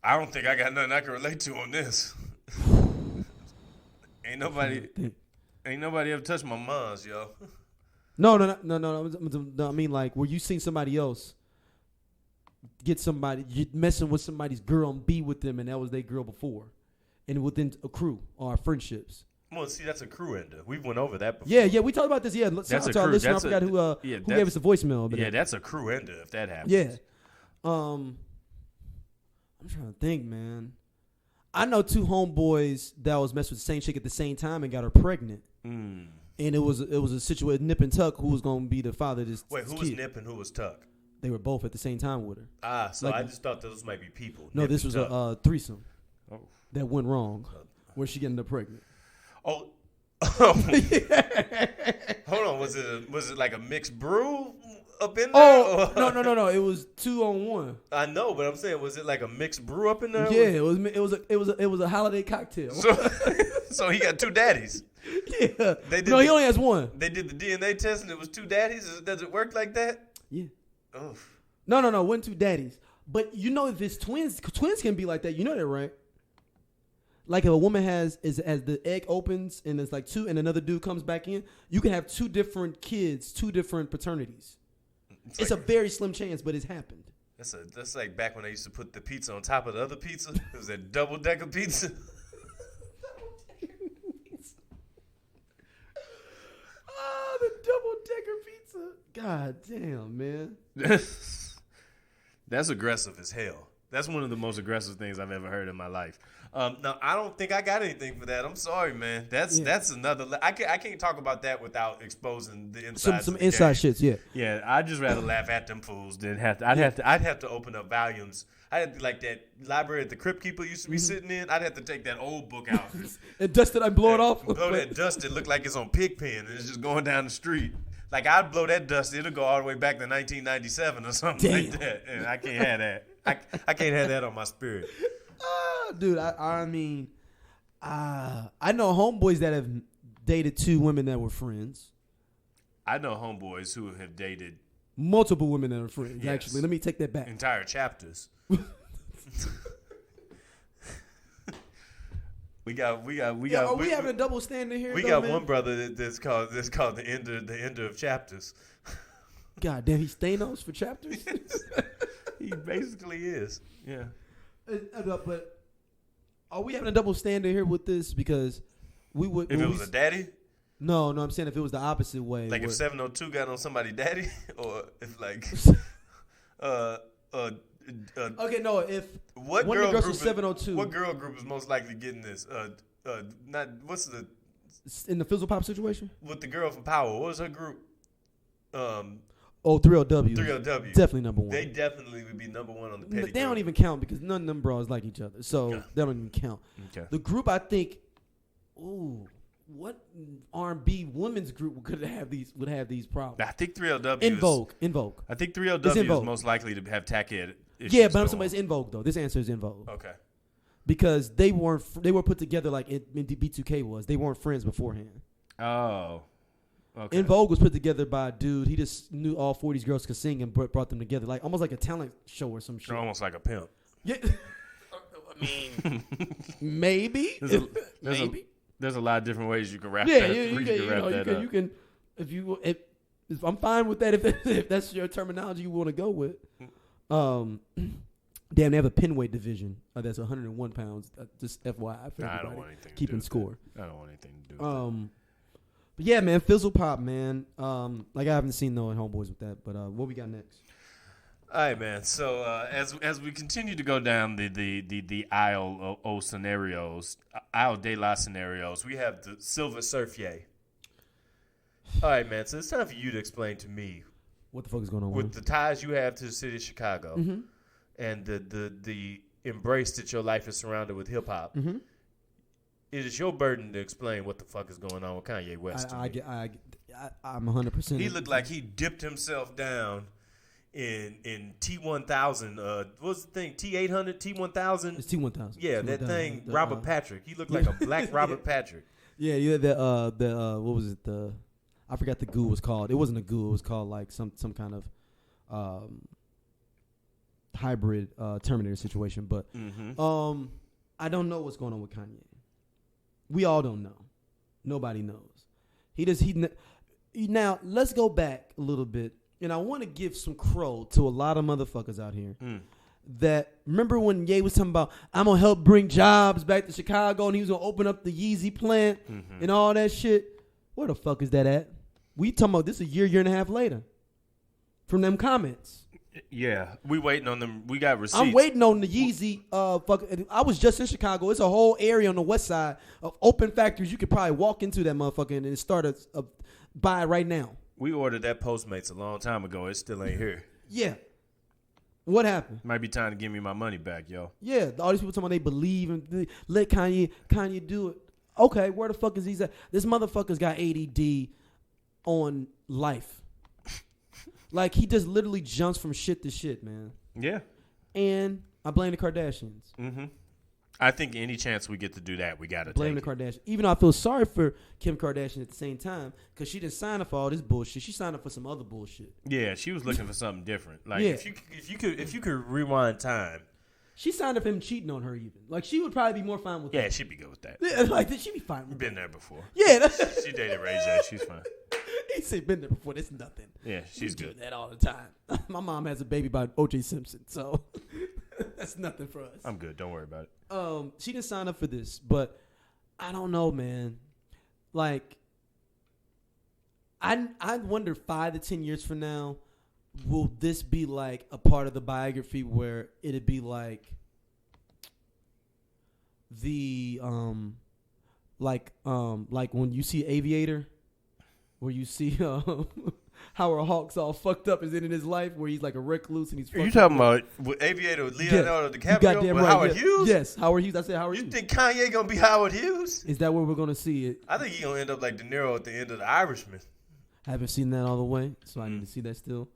I don't think I got nothing I can relate to on this. Ain't nobody ever touched my mom's, yo. No. I mean, like, where you seen somebody else you messing with somebody's girl and be with them, and that was their girl before, and within a crew or friendships. Well, see, that's a crew ender. We went over that before. Yeah, we talked about this. Yeah, shout out to our listener. I forgot who gave us a voicemail. Yeah, that's a crew ender if that happens. Yeah. I'm trying to think, man. I know 2 homeboys that was messing with the same chick at the same time and got her pregnant. And it was a situation with Nip and Tuck, who was going to be the father of this. Wait, who was Nip and who was Tuck? They were both at the same time with her. So I just thought those might be people. No, Nip this was a threesome that went wrong, where she ended up pregnant. Oh. Hold on, was it like a mixed brew up in there? Oh, no. It was 2-on-1. I know, but I'm saying, was it like a mixed brew up in there? Yeah, it was a holiday cocktail. So he got 2 daddies. Yeah. He only has one. They did the DNA test and it was 2 daddies. Does it work like that? Yeah. Oh. No, wasn't 2 daddies. But you know, if it's twins can be like that. You know that, right? Like if a woman as the egg opens and it's like 2 and another dude comes back in, you can have 2 different kids, 2 different paternities. It's like a very slim chance, but it's happened. That's like back when they used to put the pizza on top of the other pizza. It was that double-decker pizza. Oh, the double-decker pizza. God damn, man. That's aggressive as hell. That's one of the most aggressive things I've ever heard in my life. No, I don't think I got anything for that. I'm sorry, man. That's another. I can't talk about that without exposing the inside. Some inside shits, yeah. Yeah, I'd just rather laugh at them fools than have to. I'd have to open up volumes. I had to, like that library that the Crypt Keeper used to be sitting in. I'd have to take that old book out and dust it. I blow it off. Blow that dust. It looked like it's on Pigpen and it's just going down the street. Like I'd blow that dust. It'll go all the way back to 1997 or something like that. And I can't have that. I can't have that on my spirit. Dude, I mean, I know homeboys that have dated 2 women that were friends. I know homeboys who have dated multiple women that are friends. Yes. Actually, let me take that back. Entire chapters. We having a double standard here? We got one brother that's called the end of chapters. God damn, he's Thanos for chapters. He basically is. Yeah. But are we having a double standard here with this? Because we would. If it was a daddy? No, I'm saying if it was the opposite way. Like if 702 got on somebody's daddy, or if like, okay, no. If what one girl of the girls group was 702, what girl group is most likely getting this? Not what's the in the Fizzle Pop situation with the girl from Power? What was her group? 3LW. 3LW. Definitely number 1. They definitely would be number 1 on the petty. They don't even count because none of them bras like each other, so they don't even count. Okay. The group, I think. Ooh. What R&B women's group would have these problems? I think 3LW In Vogue. I think 3LW is most likely to have tackhead issues. Yeah, but I'm saying it's In Vogue though. This answer is In Vogue. Okay. Because they were put together like B2K was. They weren't friends beforehand. Oh. Okay. In Vogue was put together by a dude. He just knew all 40s girls could sing and brought them together, like almost like a talent show or some shit. They're almost like a pimp. Yeah. I mean, maybe. Maybe. There's a lot of different ways you can wrap that. You can. If I'm fine with that. If that's your terminology you want to go with. Damn, they have a pinweight division. That's 101 pounds. Just FYI for everybody. I don't want anything keeping score. I don't want anything to do with that. But yeah, man, Fizzle Pop, man. Like I haven't seen no Homeboys with that. But what we got next? All right, man. So as we continue to go down the aisle of scenarios, aisle de la scenarios, we have the Silver Surfer. All right, man. So it's time for you to explain to me what the fuck is going on with the ties you have to the city of Chicago, and the embrace that your life is surrounded with hip hop. Mm-hmm. It is your burden to explain what the fuck is going on with Kanye West. I'm 100%. He looked like he dipped himself down in T1000. What was the thing? T800, T1000. It's T1000. Yeah, that thing. Robert Patrick. He looked like a black Robert Patrick. Yeah, you had the what was it? I forgot the goo was called. It wasn't a goo. It was called like some kind of hybrid Terminator situation. But I don't know what's going on with Kanye. We all don't know. Nobody knows. Now let's go back a little bit. And I want to give some crow to a lot of motherfuckers out here that remember when Ye was talking about, I'm going to help bring jobs back to Chicago and he was going to open up the Yeezy plant and all that shit. Where the fuck is that at? We talking about this a year and a half later from them comments. Yeah, we waiting on them. We got receipts. I'm waiting on the Yeezy. I was just in Chicago. It's a whole area on the west side of open factories. You could probably walk into that motherfucker and start a buy right now. We ordered that Postmates a long time ago. It still ain't here. Yeah. What happened? Might be time to give me my money back, yo. Yeah, all these people talking about they believe and let Kanye do it. Okay, where the fuck is he at? This motherfucker's got ADD on life. Like, he just literally jumps from shit to shit, man. Yeah. And I blame the Kardashians. Mm-hmm. I think any chance we get to do that, we got to blame the Kardashians. Even though I feel sorry for Kim Kardashian at the same time, because she didn't sign up for all this bullshit. She signed up for some other bullshit. Yeah, she was looking for something different. Like, if you could rewind time. She signed up for him cheating on her even. Like, she would probably be more fine with that. Yeah, she'd be good with that. Yeah, like, she'd be fine with Been there before. Yeah. She dated Ray J. She's fine. He said been there before. That's nothing. Yeah, she's good. That all the time. My mom has a baby by O.J. Simpson, so that's nothing for us. I'm good. Don't worry about it. She didn't sign up for this, but I don't know, man. Like, I wonder 5 to 10 years from now, will this be like a part of the biography where it'd be like the like when you see Aviator, where you see Howard Hawks all fucked up is in his life, where he's like a recluse and he's. Are you talking about Aviator with Leonardo DiCaprio with right. Howard Hughes? Yes, Howard Hughes. I said Howard Hughes. You think Kanye gonna be Howard Hughes? Is that where we're gonna see it? I think he's gonna end up like De Niro at the end of The Irishman. I haven't seen that all the way, so I need to see that still.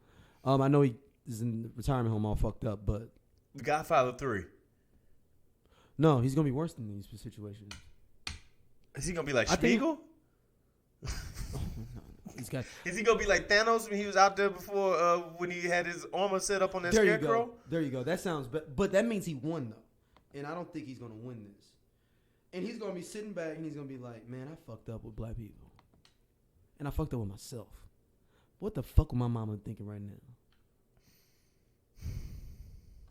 I know he is in the retirement home all fucked up, but The Godfather 3. No, he's gonna be worse than these situations. Is he gonna be like Spiegel? Is he gonna be like Thanos when he was out there before when he had his armor set up on that scarecrow? There you go. That sounds but that means he won though. And I don't think he's gonna win this. And he's gonna be sitting back and he's gonna be like, man, I fucked up with black people. And I fucked up with myself. What the fuck was my mama thinking right now?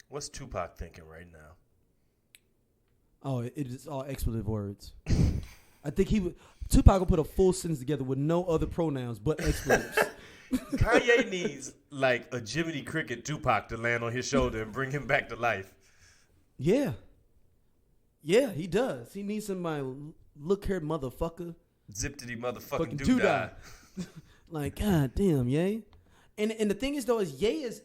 What's Tupac thinking right now? Oh, it is all expletive words. I think Tupac will put a full sentence together with no other pronouns but expletives. Kanye needs like a Jiminy Cricket Tupac to land on his shoulder and bring him back to life. Yeah. Yeah, he does. He needs somebody, look here, motherfucker. Zip-diddy motherfucking doo-dah. Like, god damn, Ye. And the thing is, though, is Ye is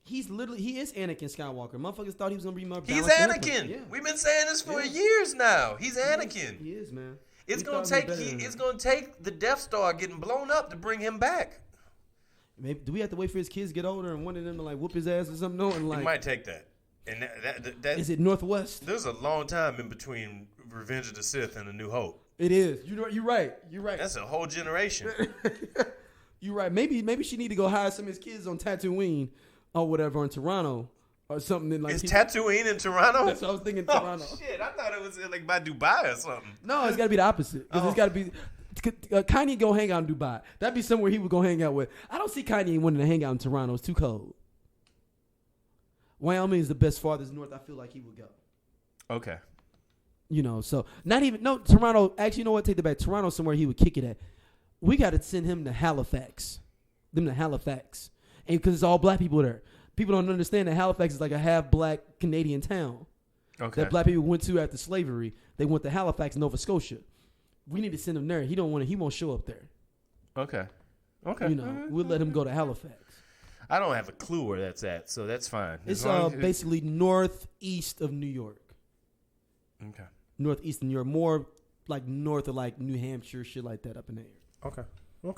he is Anakin Skywalker. Motherfuckers thought he was going to be more He's Anakin. Yeah. We've been saying this for years now. He's Anakin. He is, man. It's gonna take the Death Star getting blown up to bring him back. Maybe do we have to wait for his kids to get older and one of them to like whoop his ass or something? No, and like it might take that. And that is it Northwest? There's a long time in between Revenge of the Sith and A New Hope. It is. You're right. That's a whole generation. You're right. Maybe she need to go hire some of his kids on Tatooine or whatever in Toronto. Or something like is Tatooine in Toronto? That's what I was thinking. Toronto. Oh, shit, I thought it was like by Dubai or something. No, it's got to be the opposite. It's got to be Kanye go hang out in Dubai. That'd be somewhere he would go hang out with. I don't see Kanye wanting to hang out in Toronto. It's too cold. Wyoming is the best farthest north I feel like he would go. Okay. So Toronto. Actually, you know what? Take that back. Toronto somewhere he would kick it at. We got to send him to Halifax. And because it's all black people there. People don't understand that Halifax is like a half-black Canadian town. Okay. That black people went to after slavery. They went to Halifax, Nova Scotia. We need to send him there. He won't show up there. Okay. We'll let him go to Halifax. I don't have a clue where that's at, so that's fine. It's basically northeast of New York. Okay. Northeast of New York, more like north of like New Hampshire, shit like that up in there. Okay.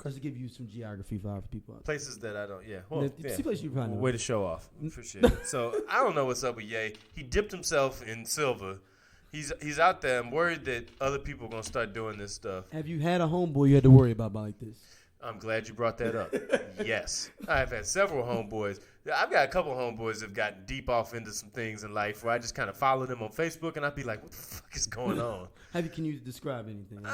Just to give you some geography for people out there. Places that I don't, yeah. Well, See places you probably know. Way to show off, for sure. So, I don't know what's up with Ye. He dipped himself in silver. He's out there. I'm worried that other people are going to start doing this stuff. Have you had a homeboy you had to worry about like this? I'm glad you brought that up. Yes. I've had several homeboys. I've got a couple homeboys that have gotten deep off into some things in life where I just kind of follow them on Facebook and I'd be like, what the fuck is going on? Can you describe anything?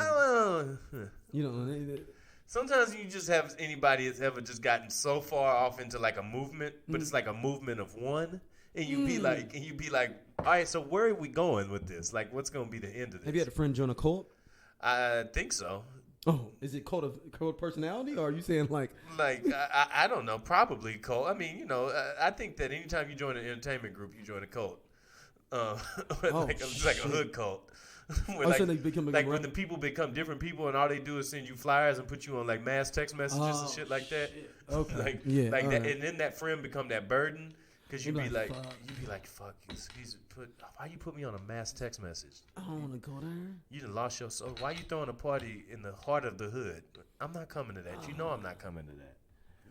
Sometimes you just have anybody that's ever just gotten so far off into like a movement, but it's like a movement of one. And you be like, all right, so where are we going with this? Like, what's going to be the end of this? Have you had a friend join a cult? I think so. Oh, is it cult of personality, or are you saying like? Like I don't know, probably cult. I mean, you know, I think that anytime you join an entertainment group, you join a cult. It's like a hood cult. Where so they become like when the people become different people and all they do is send you flyers and put you on like mass text messages and shit like that. Okay. Like that, right. And then that friend become that burden because you'd be like, fuck, why you put me on a mass text message? I don't want to go there. You done lost your soul. Why you throwing a party in the heart of the hood? I'm not coming to that. You know I'm not coming to that.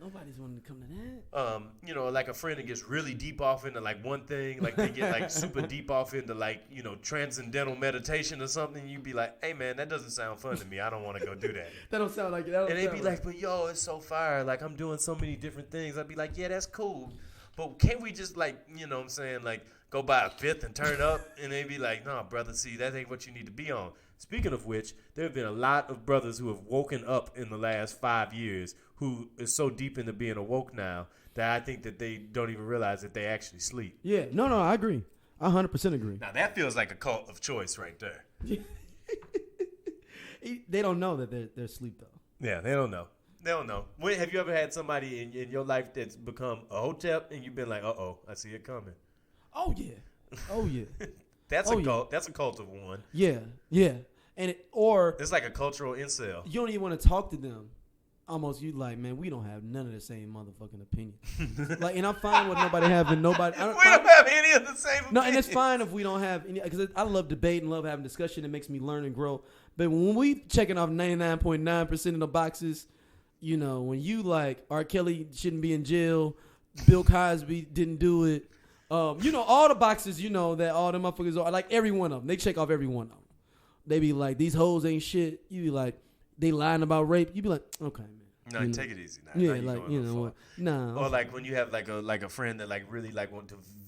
Nobody's wanting to come to that. You know, like a friend that gets really deep off into like one thing, like they get like super deep off into like, you know, transcendental meditation or something. You'd be like, hey man, that doesn't sound fun to me. I don't want to go do that. That don't sound like that. And they'd be like, but yo, it's so fire. Like I'm doing so many different things. I'd be like, yeah, that's cool. But can't we just like, you know what I'm saying, like go buy a fifth and turn up? And they'd be like, no, brother, see, that ain't what you need to be on. Speaking of which, there have been a lot of brothers who have woken up in the last 5 years who is so deep into being awoke now that I think that they don't even realize that they actually sleep. Yeah, no, I agree. I 100% agree. Now, that feels like a cult of choice right there. They don't know that they're asleep, though. Yeah, they don't know. They don't know. Have you ever had somebody in your life that's become a hotep and you've been like, uh-oh, I see it coming? Oh, yeah. That's a cult. That's a cult of one. Yeah. And it's like a cultural incel. You don't even want to talk to them. Almost you like, man, we don't have none of the same motherfucking opinion. Like, and I'm fine with nobody having nobody. We don't have any of the same opinion. No, and it's fine if we don't have any, because I love debate and love having discussion. It makes me learn and grow. But when we checking off 99.9% of the boxes, you know, when you like R. Kelly shouldn't be in jail, Bill Cosby didn't do it. You know, all the boxes, you know, that all the motherfuckers are like every one of them. They check off every one of them. They be like, these hoes ain't shit. You be like, they lying about rape. You be like, okay, man. No, take it easy. Yeah, like, you know what? Nah. Or like when you have like a friend that like really like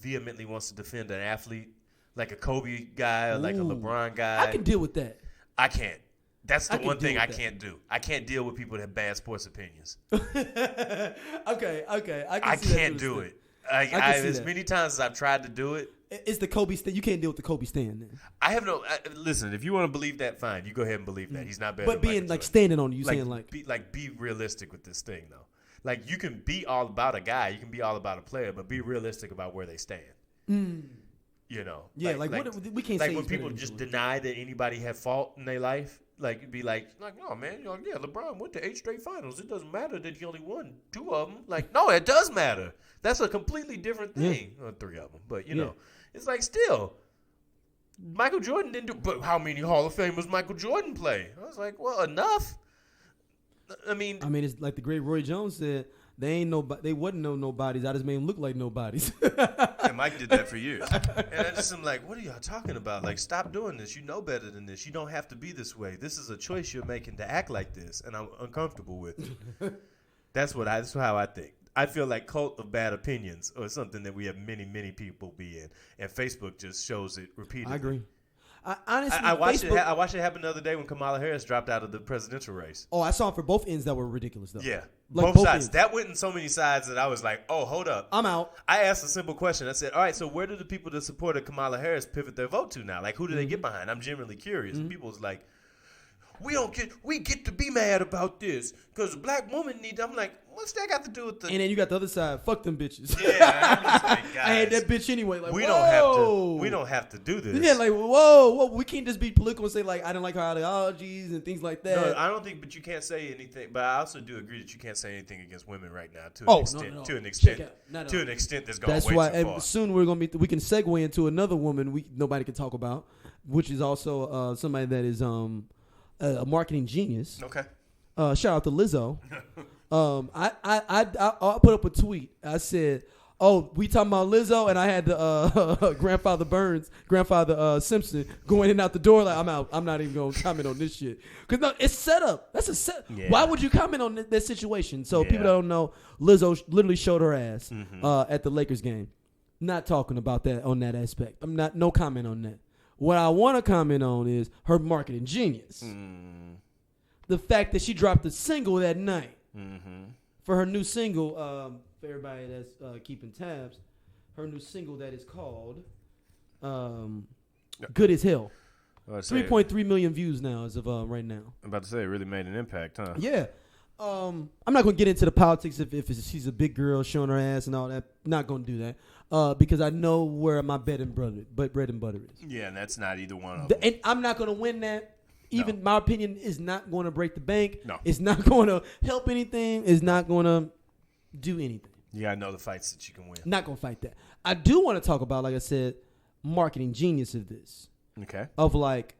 vehemently wants to defend an athlete, like a Kobe guy or like a LeBron guy. I can deal with that. I can't. That's the one thing I can't do. I can't deal with people that have bad sports opinions. Okay. I can't do it. As many times as I've tried to do it. It's the Kobe stand. You can't deal with the Kobe stand. Then. I have no. Listen, if you want to believe that, fine. You go ahead and believe that. He's not better. But being like standing on you, saying like be realistic with this thing though. Like you can be all about a guy, you can be all about a player, but be realistic about where they stand. You know. Yeah, like what we can't like say. When people just deny that anybody had fault in their life. Like you'd be like, no man, yeah, LeBron went to 8 straight finals. It doesn't matter that he only won 2 of them. Like, no, it does matter. That's a completely different thing. Or 3 of them, but you know, it's like still, Michael Jordan didn't do. But how many Hall of Famers Michael Jordan play? I was like, well, enough. I mean, it's like the great Roy Jones said. They ain't nobody. They wasn't nobodies. I just made them look like nobodies. And Mike did that for years. And I just am like, what are y'all talking about? Like, stop doing this. You know better than this. You don't have to be this way. This is a choice you're making to act like this, and I'm uncomfortable with it. That's how I think. I feel like cult of bad opinions or something that we have many, many people be in, and Facebook just shows it repeatedly. I agree. Honestly, I watched it happen the other day when Kamala Harris dropped out of the presidential race. Oh, I saw it for both ends that were ridiculous, though. Yeah, like both sides. Ends. That went in so many sides that I was like, oh, hold up. I'm out. I asked a simple question. I said, all right, so where do the people that supported Kamala Harris pivot their vote to now? Like, who do they get behind? I'm genuinely curious. And people was like, we get to be mad about this because a black woman needs. I'm like, what's that got to do with the? And then you got the other side. Fuck them bitches. Yeah, I'm just like, guys, I had that bitch anyway. Like, we don't have to do this. Yeah, like whoa, we can't just be political and say like I don't like her ideologies and things like that. No, I don't think. But you can't say anything. But I also do agree that you can't say anything against women right now. To an extent, that's going way why, too far. Soon we can segue into another woman nobody can talk about, which is also somebody that is a marketing genius. Okay. Shout out to Lizzo. I put up a tweet. I said, "Oh, we talking about Lizzo," and I had the grandfather Simpson going in and out the door. Like, I'm out. I'm not even going to comment on this shit because no, it's set up. That's a set. Yeah. Why would you comment on that situation? So people that don't know, Lizzo literally showed her ass at the Lakers game. Not talking about that on that aspect. No comment on that. What I want to comment on is her marketing genius. The fact that she dropped a single that night for her new single, for everybody that's keeping tabs, her new single that is called Good as Hell. 3.3 million views now as of right now. I'm about to say it really made an impact, huh? Yeah. I'm not going to get into the politics if she's a big girl showing her ass and all that. Not going to do that because I know where my bread and butter is. Yeah, and that's not either one of them. And I'm not going to win that. Even my opinion is not going to break the bank. No. It's not going to help anything. It's not going to do anything. You got to know the fights that you can win. Not going to fight that. I do want to talk about, like I said, marketing genius of this. Okay. Of like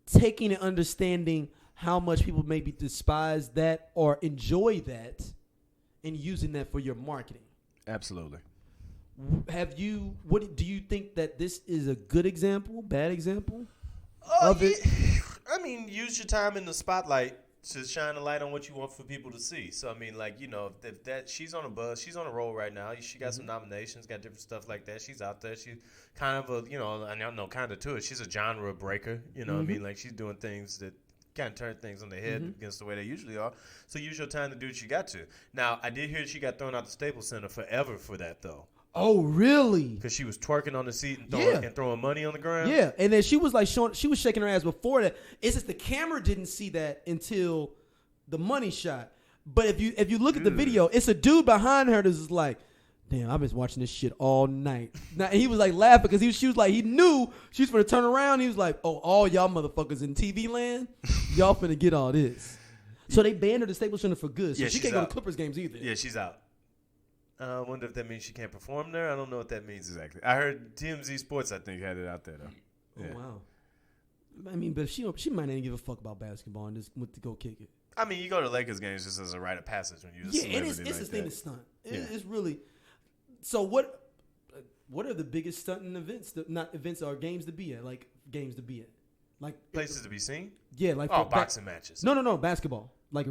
taking and understanding how much people maybe despise that or enjoy that and using that for your marketing. Absolutely. What do you think that this is a good example, bad example of it? I mean, use your time in the spotlight to shine a light on what you want for people to see. So, I mean, like, you know, if that she's on a buzz, she's on a roll right now. She got some nominations, got different stuff like that. She's out there. She's kind of a, you know, I don't know, kind of to it. She's a genre breaker. You know what I mean? Like, she's doing things that kind of turn things on their head against the way they usually are. So use your time to do what you got to. Now, I did hear she got thrown out the Staples Center forever for that, though. Oh, really? Because she was twerking on the seat and throwing money on the ground. Yeah, and then she was like she was shaking her ass before that. It's just the camera didn't see that until the money shot. But if you look at the video, it's a dude behind her that's just like, damn, I've been watching this shit all night. Now, and he was like laughing because she was like, he knew she was going to turn around. He was like, oh, all y'all motherfuckers in TV land, y'all finna get all this. So they banned her to Staples Center for good. So she can't go to Clippers games either. Yeah, she's out. I wonder if that means she can't perform there. I don't know what that means exactly. I heard TMZ Sports, I think, had it out there, though. Yeah. Oh, wow. I mean, but she might not give a fuck about basketball and just went to go kick it. I mean, you go to Lakers games just as a rite of passage when you're a celebrity. Yeah, it's like a thing to stunt. It's really. So what are the biggest stunting events? Not events or games to be at, like games to be at, like places to be seen. Yeah, like boxing matches. No, basketball, like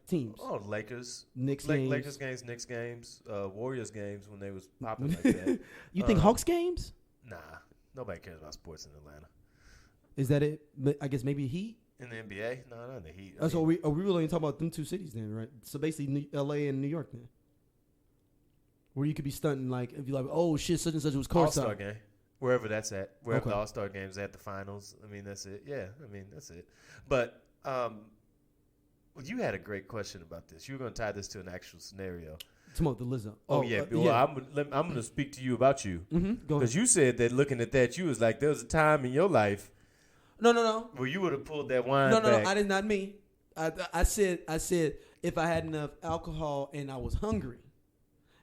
teams. Oh, Lakers, Knicks games, Lakers games, Knicks games, Warriors games when they was popping like that. You think Hawks games? Nah, nobody cares about sports in Atlanta. Is that it? I guess maybe Heat. In the NBA? No, not the Heat. So are we really only talking about them two cities then, right? So basically L.A. and New York then. Where you could be stunting, like, if you're like, oh, shit, such and such was courtside. All-Star game. Wherever that's at. Wherever the All-Star game's at, the finals. I mean, that's it. Yeah, I mean, that's it. But you had a great question about this. You were going to tie this to an actual scenario. It's about the Lizzo. Oh, yeah. Well, I'm going to speak to you about you. Because you said that looking at that, you was like, there was a time in your life. No. Where you would have pulled that wine back. No, I did not mean. I said if I had enough alcohol and I was hungry,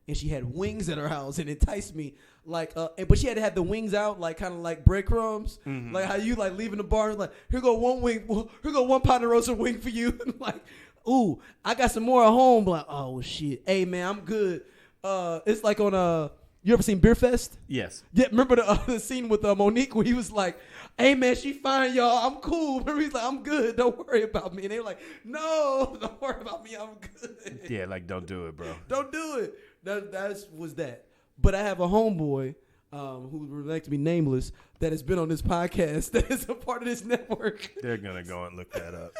and she had wings at her house and enticed me, like, but she had to have the wings out, like kind of like breadcrumbs, like how you like leaving the bar, like here go one wing, here go one ponderosa wing for you, like, ooh, I got some more at home, like, oh shit, hey man, I'm good. It's like on you ever seen Beer Fest? Yes. Yeah, remember the scene with Monique where he was like, hey, man, she fine, y'all. I'm cool. Remember, he's like, I'm good. Don't worry about me. And they were like, no, don't worry about me. I'm good. Yeah, like, don't do it, bro. Don't do it. That was that. But I have a homeboy who would like to be nameless that has been on this podcast that is a part of this network. They're going to go and look that up.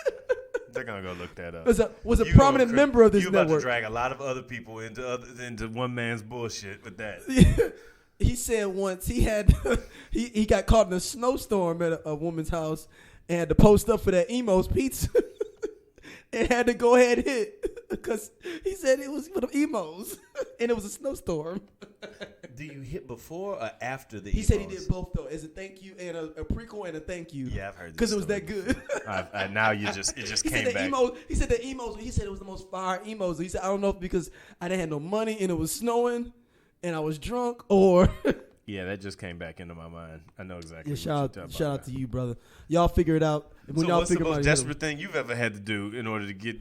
They're going to go look that up. Was a prominent member of this network. You about to drag a lot of other people into one man's bullshit with that. Yeah. He said once he got caught in a snowstorm at a woman's house and had to post up for that Emo's pizza and had to go ahead and hit because he said it was for the Emos and it was a snowstorm. Do you hit before or after the Emos? He said he did both though, as a thank you and a prequel and a thank you. Yeah, I've heard this because it was that good. Now it just came back. He said the Emos. He said it was the most fire Emos. He said I don't know if because I didn't have no money and it was snowing. And I was drunk, or yeah, that just came back into my mind. I know exactly. Yeah, shout out to you, brother. Y'all figure it out. When y'all what's the most desperate thing you've ever had to do in order to get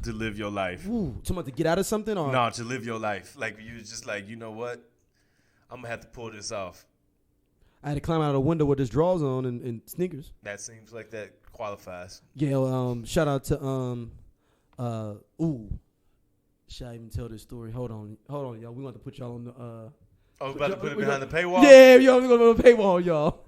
to live your life? Ooh, to get out of something, or no, to live your life. Like you just like, you know what? I'm gonna have to pull this off. I had to climb out of a window with this drawers on and sneakers. That seems like that qualifies. Yeah. Shout out to Should I even tell this story? Hold on, y'all. We want to put y'all on the. Oh, we about to put it behind the paywall? Yeah, y'all. We're going to the paywall, y'all.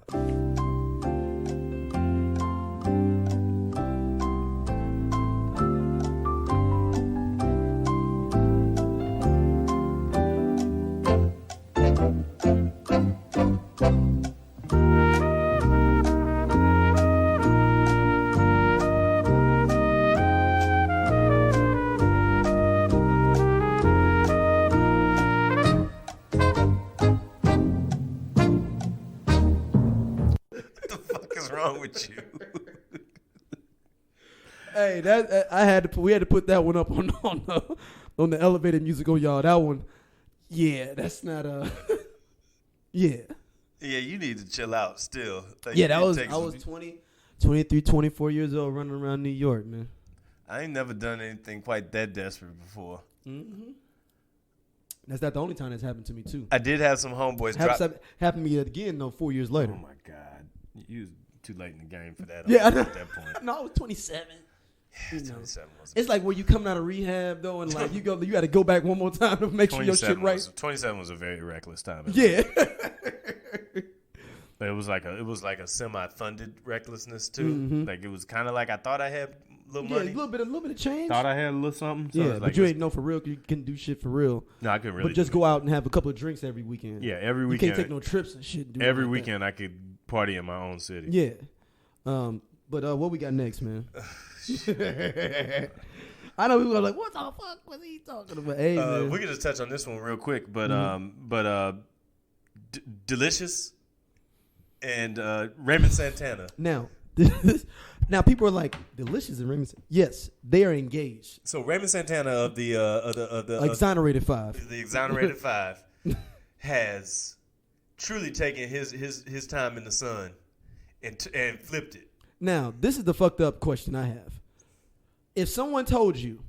with you. Hey, we had to put that one up on the elevated musical, y'all. That one, yeah, that's not yeah. Yeah, you need to chill out still. Like, yeah, I was 20, 23, 24 years old running around New York, man. I ain't never done anything quite that desperate before. Mm-hmm. That's not the only time that's happened to me, too. I did have some homeboys happened to me again, though, 4 years later. Oh, my God. You was too late in the game for that. Yeah, at that point. No, I was 27. Yeah, 27 it's like when you coming out of rehab, though, and like you got to go back one more time to make sure your shit right. 27 was a very reckless time. Yeah. But it was like a semi-funded recklessness too. Mm-hmm. Like it was kind of like I thought I had a little money, a little bit of change. Thought I had a little something. So yeah, like, but you ain't know for real. You can do shit for real. No, I couldn't really. But just go out and have a couple of drinks every weekend. Yeah, every weekend. You can't take no trips and shit. Every weekend I could party in my own city. Yeah. But what we got next, man? I know people are like, what the fuck was he talking about? Hey, man. We can just touch on this one real quick, but Delishis and Raymond Santana. Now people are like, Delishis and Raymond. Yes, they are engaged. So Raymond Santana of the Exonerated Five. The Exonerated Five has truly taken his time in the sun and flipped it. Now, this is the fucked up question I have. If someone told you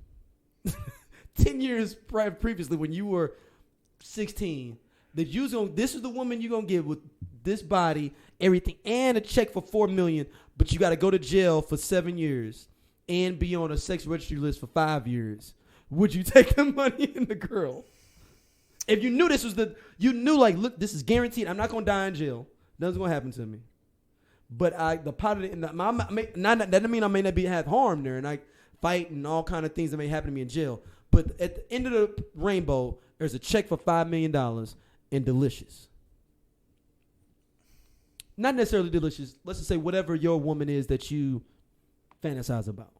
10 years previously when you were 16 that this is the woman you're going to get with this body, everything, and a check for $4 million, but you got to go to jail for 7 years and be on a sex registry list for 5 years, would you take the money and the girl? If you knew like, look, this is guaranteed. I'm not going to die in jail. Nothing's going to happen to me. But that doesn't mean I may not have harm there, and I fight and all kind of things that may happen to me in jail. But at the end of the rainbow, there's a check for $5 million and Delishis. Not necessarily Delishis. Let's just say whatever your woman is that you fantasize about.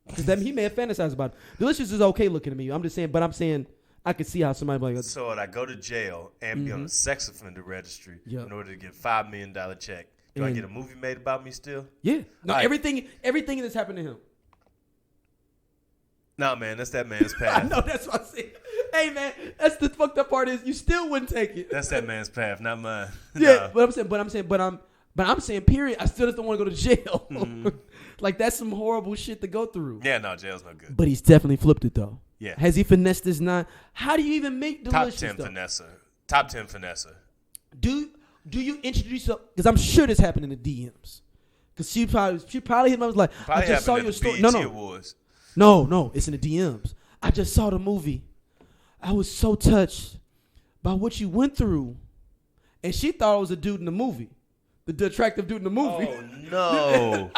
Because he may have fantasized about it. Delishis is okay looking at me. I'm saying I could see how somebody like. So would I go to jail and be on a sex offender registry in order to get $5 million check? Do I get a movie made about me still? Yeah. No, everything that's happened to him. No, man, that's that man's path. I know, that's what I said. Hey, man, that's the fucked up part is you still wouldn't take it. That's that man's path, not mine. Yeah, no. but I'm saying, period. I still just don't want to go to jail. Mm-hmm. Like that's some horrible shit to go through. Yeah, no, jail's no good. But he's definitely flipped it though. Yeah. Has he finessed this nine? How do you even make Delishis? Top 10 finesser. Do you introduce yourself? Because I'm sure this happened in the DMs. Because she probably hit me. I was like, I just saw your story. No, it's in the DMs. I just saw the movie. I was so touched by what you went through. And she thought it was a dude in the movie. The attractive dude in the movie. Oh, no.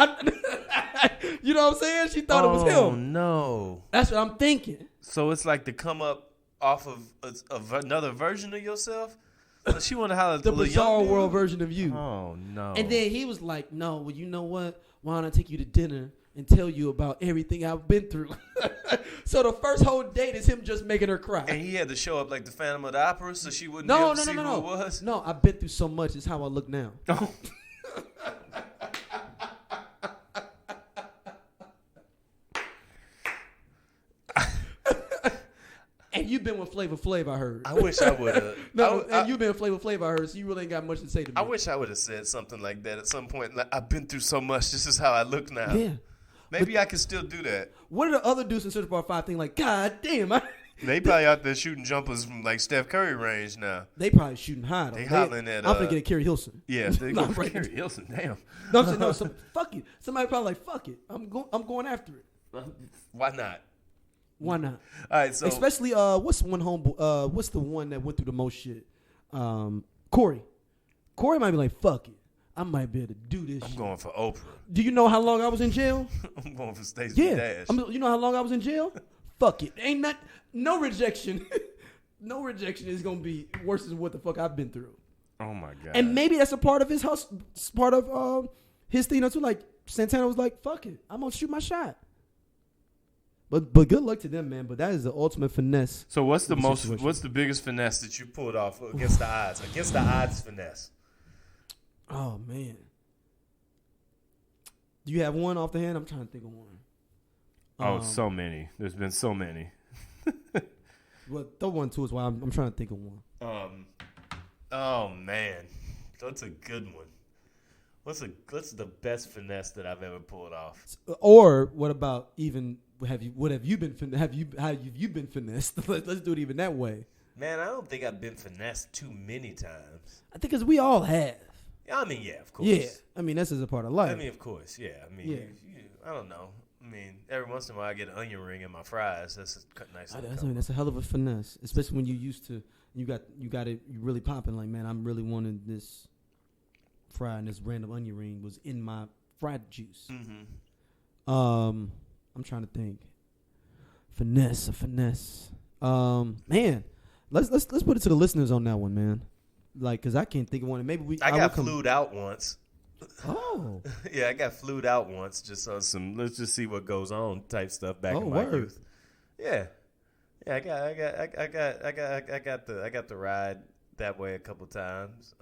You know what I'm saying? She thought it was him. Oh, no. That's what I'm thinking. So it's like to come up off of another version of yourself? So she want to holler at the bizarre world version of you. Oh, no. And then he was like, no, well, you know what? Why don't I take you to dinner and tell you about everything I've been through? So the first whole date is him just making her cry. And he had to show up like the Phantom of the Opera so she wouldn't be able to see who it was? No, I've been through so much. It's how I look now. Oh. And you've been with Flavor Flav, I heard. I wish I would have. You've been with Flavor Flav, I heard, so you really ain't got much to say to me. I wish I would have said something like that at some point. Like, I've been through so much. This is how I look now. Yeah. Maybe I can still do that. What are the other dudes in Central Park 5 think like, God damn. They probably out there shooting jumpers from like Steph Curry range now. They probably shooting high. They hollering at. I'm gonna get Kerry Hilson. Yeah, they go for Kerry Hilson. Damn. No, I'm saying no. Fuck you. Somebody probably like fuck it. I'm going after it. Why not? Why not? All right. So especially what's the one that went through the most shit? Cory. Cory might be like fuck it. I might be able to do this. I'm going for Oprah. Do you know how long I was in jail? I'm going for Stacey Dash. You know how long I was in jail? Fuck it. Ain't not no rejection. No rejection is gonna be worse than what the fuck I've been through. Oh my god. And maybe that's a part of his hustle, part of his thing too. Like Santana was like, "Fuck it, I'm gonna shoot my shot." But good luck to them, man. But that is the ultimate finesse. So what's the biggest finesse that you pulled off against the odds? Against the odds finesse. Oh man. Do you have one off the hand? I'm trying to think of one. So many. There's been so many. Well, throw one to us while I'm trying to think of one. Oh man, that's a good one. What's the best finesse that I've ever pulled off? Or what about even have you been finessed? Let's do it even that way. Man, I don't think I've been finessed too many times. I think because we all have. I mean, yeah, of course. Yeah, I mean that's just a part of life. I mean, of course, yeah. I mean, I don't know. I mean, every once in a while I get an onion ring in my fries. That's nice. That's a hell of a finesse, especially when you used to. You got it. You really popping like, man, I'm really wanting this fry, and this random onion ring was in my fried juice. Mm-hmm. I'm trying to think. Finesse. Man, let's put it to the listeners on that one, man. Like, cause I can't think of one. Maybe I got flued out once. Oh. Yeah, I got flued out once just on some let's just see what goes on type stuff back in my youth. Yeah. Yeah, I got the ride that way a couple times.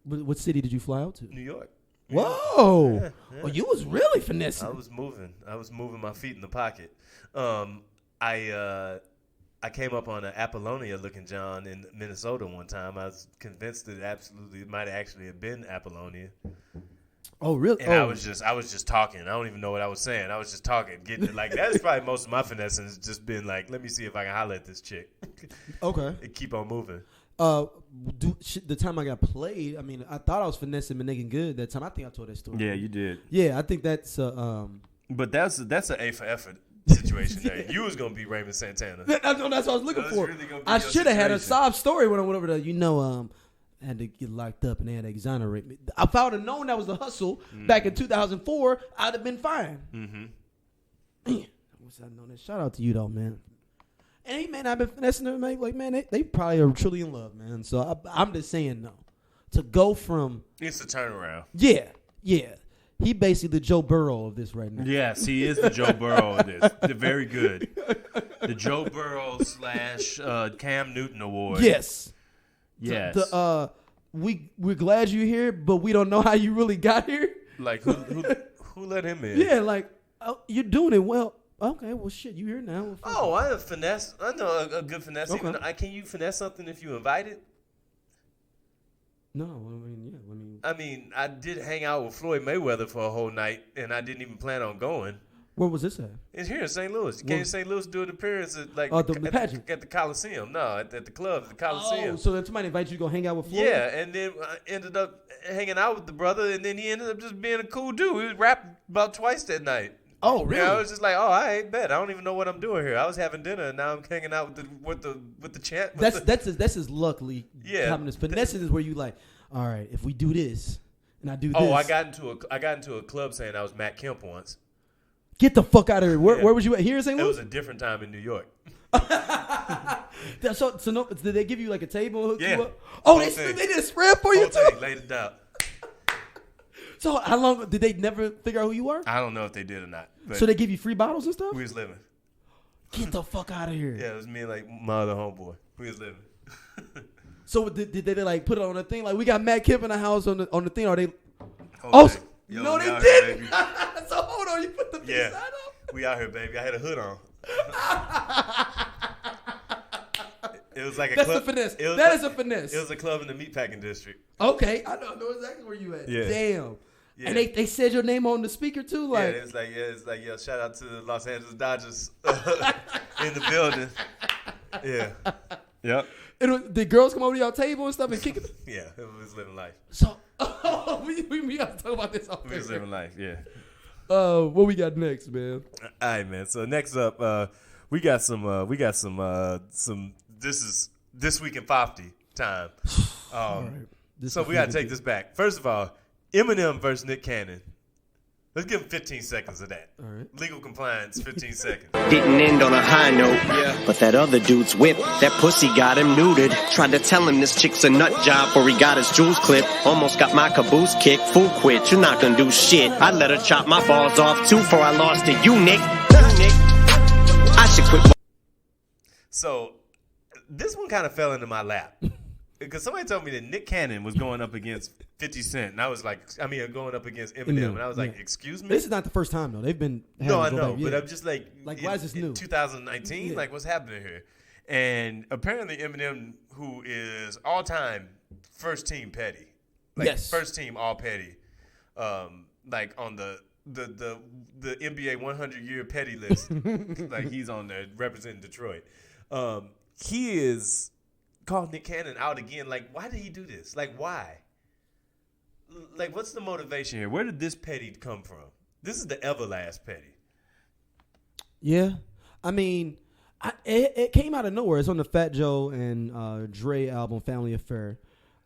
What city did you fly out to? New York. Whoa. Yeah. Oh, you was really finessing. I was moving my feet in the pocket. I came up on an Apollonia looking John in Minnesota one time. I was convinced that it might actually have been Apollonia. Oh, really? And I was just talking. I don't even know what I was saying. I was just talking, getting it. Like that's probably most of my finessing has just been like, let me see if I can holler at this chick. Okay. And keep on moving. The time I got played, I mean, I thought I was finessing Menegan Good that time. I think I told that story. Yeah, you did. Yeah, I think that's But that's an A for effort situation there. You was gonna be Raymond Santana. That's what I was looking for. Really I should have had a sob story when I went over there. I had to get locked up and they had to exonerate me. If I would have known that was the hustle back in 2004, I'd have been fine. Mm-hmm. Man, I wish I'd known that. Shout out to you though, man. And hey, man, I've been finessing them, man. Like, man, they probably are truly in love, man. So I'm just saying, no. To go from... It's a turnaround. Yeah. He basically the Joe Burrow of this right now. Yes, he is the Joe Burrow of this. They're very good. The Joe Burrow / Cam Newton Award. Yes. Yes. We're glad you're here, but we don't know how you really got here. Like, who let him in? Yeah, like, you're doing it well. Okay, well, shit, you here now. I have finesse. I know a good finesse. Okay. Even, can you finesse something if you invited? No, I mean, I did hang out with Floyd Mayweather for a whole night, and I didn't even plan on going. Where was this at? It's here in St. Louis. You came to St. Louis to do an appearance at the pageant. At the Coliseum. No, at the club, the Coliseum. Oh, so then somebody invited you to go hang out with Floyd? Yeah, and then I ended up hanging out with the brother, and then he ended up just being a cool dude. He rapped about twice that night. Oh, really? Yeah, I was just like, I ain't bet. I don't even know what I'm doing here. I was having dinner, and now I'm hanging out with the champ. That's his luckily. Yeah. Finesse is where you like, all right, if we do this, and I do this. Oh, I got into a club saying I was Matt Kemp once. Get the fuck out of here. Where was you at? Here in St. Louis? It was a different time in New York. So no, did they give you like a table and hook Yeah. you up? Oh, they did spread for you too? Laid it down. So how long did they never figure out who you were? I don't know if they did or not. So they give you free bottles and stuff? We was living. Get the fuck out of here. Yeah, it was me and like my other homeboy. We was living. So did they like put it on a thing? Like we got Matt Kemp in the house on the thing, or they? Yo, no, they didn't. So hold on, you put the peace sign up. We out here, baby. I had a hood on. It was like a That's club. a finesse. That is a finesse. It was a club in the meatpacking district. Okay, I know exactly where you at. Yeah. Damn. Yeah. And they said your name on the speaker too, like. Yeah, it's like shout out to the Los Angeles Dodgers in the building. Yeah. Yep. The girls come over to your table and stuff and kick it. Yeah, it was living life. So we got to talk about this off We was living life. Yeah. What we got next, man? All right, man. So next up, we got some. This week in Fofty time. All right. So we got to take this back. First of all, Eminem versus Nick Cannon. Let's give him 15 seconds of that. All right. Legal compliance, 15 seconds. Didn't end on a high note, but that other dude's whip, that pussy got him neutered. Tried to tell him this chick's a nut job before he got his jewels clipped. Almost got my caboose kicked. Fool quit, you're not gonna do shit. I let her chop my balls off too before I lost to you, Nick. I should quit. So this one kind of fell into my lap. because somebody told me that Nick Cannon was going up against 50 Cent, and I was like, going up against Eminem, and I was like, excuse me? This is not the first time, though. They've been... No, I know, but I'm just like why is this new? 2019? Like, what's happening here? And apparently Eminem, who is all-time first-team petty, first-team all-petty, like on the NBA 100-year petty list, like he's on there representing Detroit. He is called Nick Cannon out again. Like, why did he do this? Like, why? Like, what's the motivation here? Where did this petty come from? This is the everlast petty. Yeah. I mean, it came out of nowhere. It's on the Fat Joe and Dre album, Family Affair.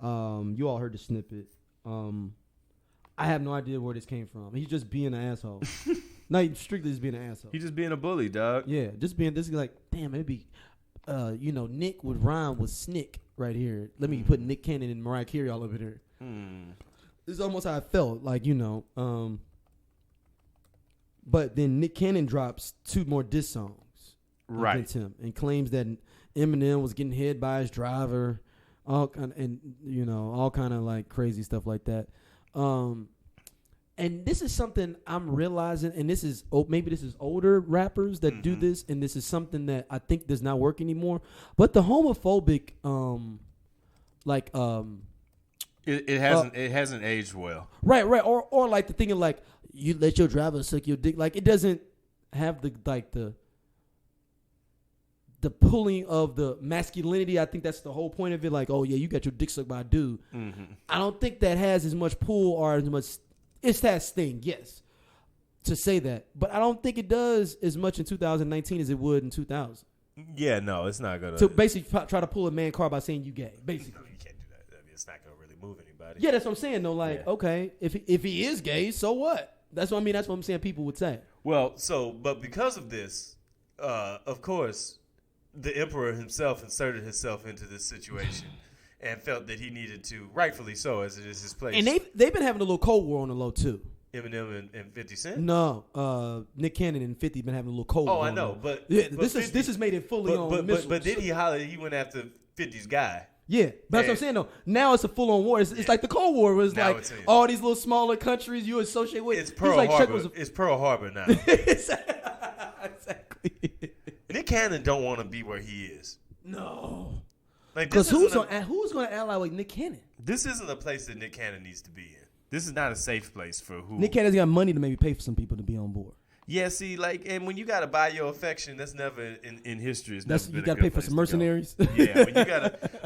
You all heard the snippet. I have no idea where this came from. He's just being an asshole. Not strictly just being an asshole. He's just being a bully, dog. Yeah, just being this like, damn, maybe, Nick would rhyme with Snick right here. Let me put Nick Cannon and Mariah Carey all over there. This is almost how I felt, like, but then Nick Cannon drops 2 more diss songs against him and claims that Eminem was getting hit by his driver, all kind of like crazy stuff like that. And this is something I'm realizing, and this is maybe this is older rappers that do this, and this is something that I think does not work anymore. But the homophobic, it hasn't aged well. Right, or like the thing of like you let your driver suck your dick, like it doesn't have the pulling of the masculinity. I think that's the whole point of it. Like, oh yeah, you got your dick sucked by a dude. I don't think that has as much pull or as much. It's that sting, yes, to say that, but I don't think it does as much in 2019 as it would in 2000. Yeah, no, it's not gonna. To basically try to pull a man card by saying you gay, basically. No, you can't do that. I mean, it's not gonna really move anybody. Yeah, that's what I'm saying though. Like, okay, if he is gay, so what? That's what I mean. That's what I'm saying. People would say. Well, but because of this, of course, the emperor himself inserted himself into this situation and felt that he needed to, rightfully so, as it is his place. And they've been having a little Cold War on the low too. Eminem and 50 Cent? No, Nick Cannon and 50 been having a little Cold War. Oh, I know, but this is made it fully on missiles. But then he went after 50's guy. Yeah, but that's what I'm saying though. Now it's a full on war. It's like the Cold War was now like all these little smaller countries you associate with. It's Pearl Harbor. It's Pearl Harbor now. Exactly. Nick Cannon don't want to be where he is. No. Because who's going to ally with Nick Cannon? This isn't a place that Nick Cannon needs to be in. This is not a safe place for who. Nick Cannon's got money to maybe pay for some people to be on board. Yeah, see, like, and when you got to buy your affection, that's never in history. You got to pay for some mercenaries. Yeah,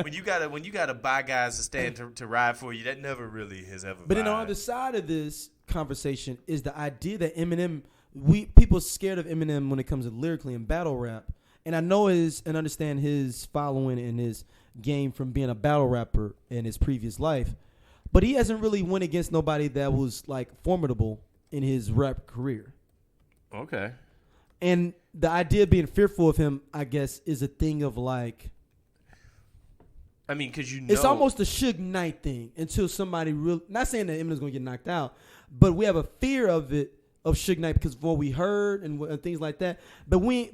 when you gotta buy guys to stand to ride for you, that never really has ever. But then on the other side of this conversation is the idea that Eminem, people scared of Eminem when it comes to lyrically and battle rap. And I know and understand his following and his game from being a battle rapper in his previous life, but he hasn't really went against nobody that was like formidable in his rap career. Okay. And the idea of being fearful of him, I guess, is a thing of like. I mean, because it's almost a Suge Knight thing until somebody really. Not saying that Eminem's going to get knocked out, but we have a fear of it of Suge Knight because of what we heard and things like that. But we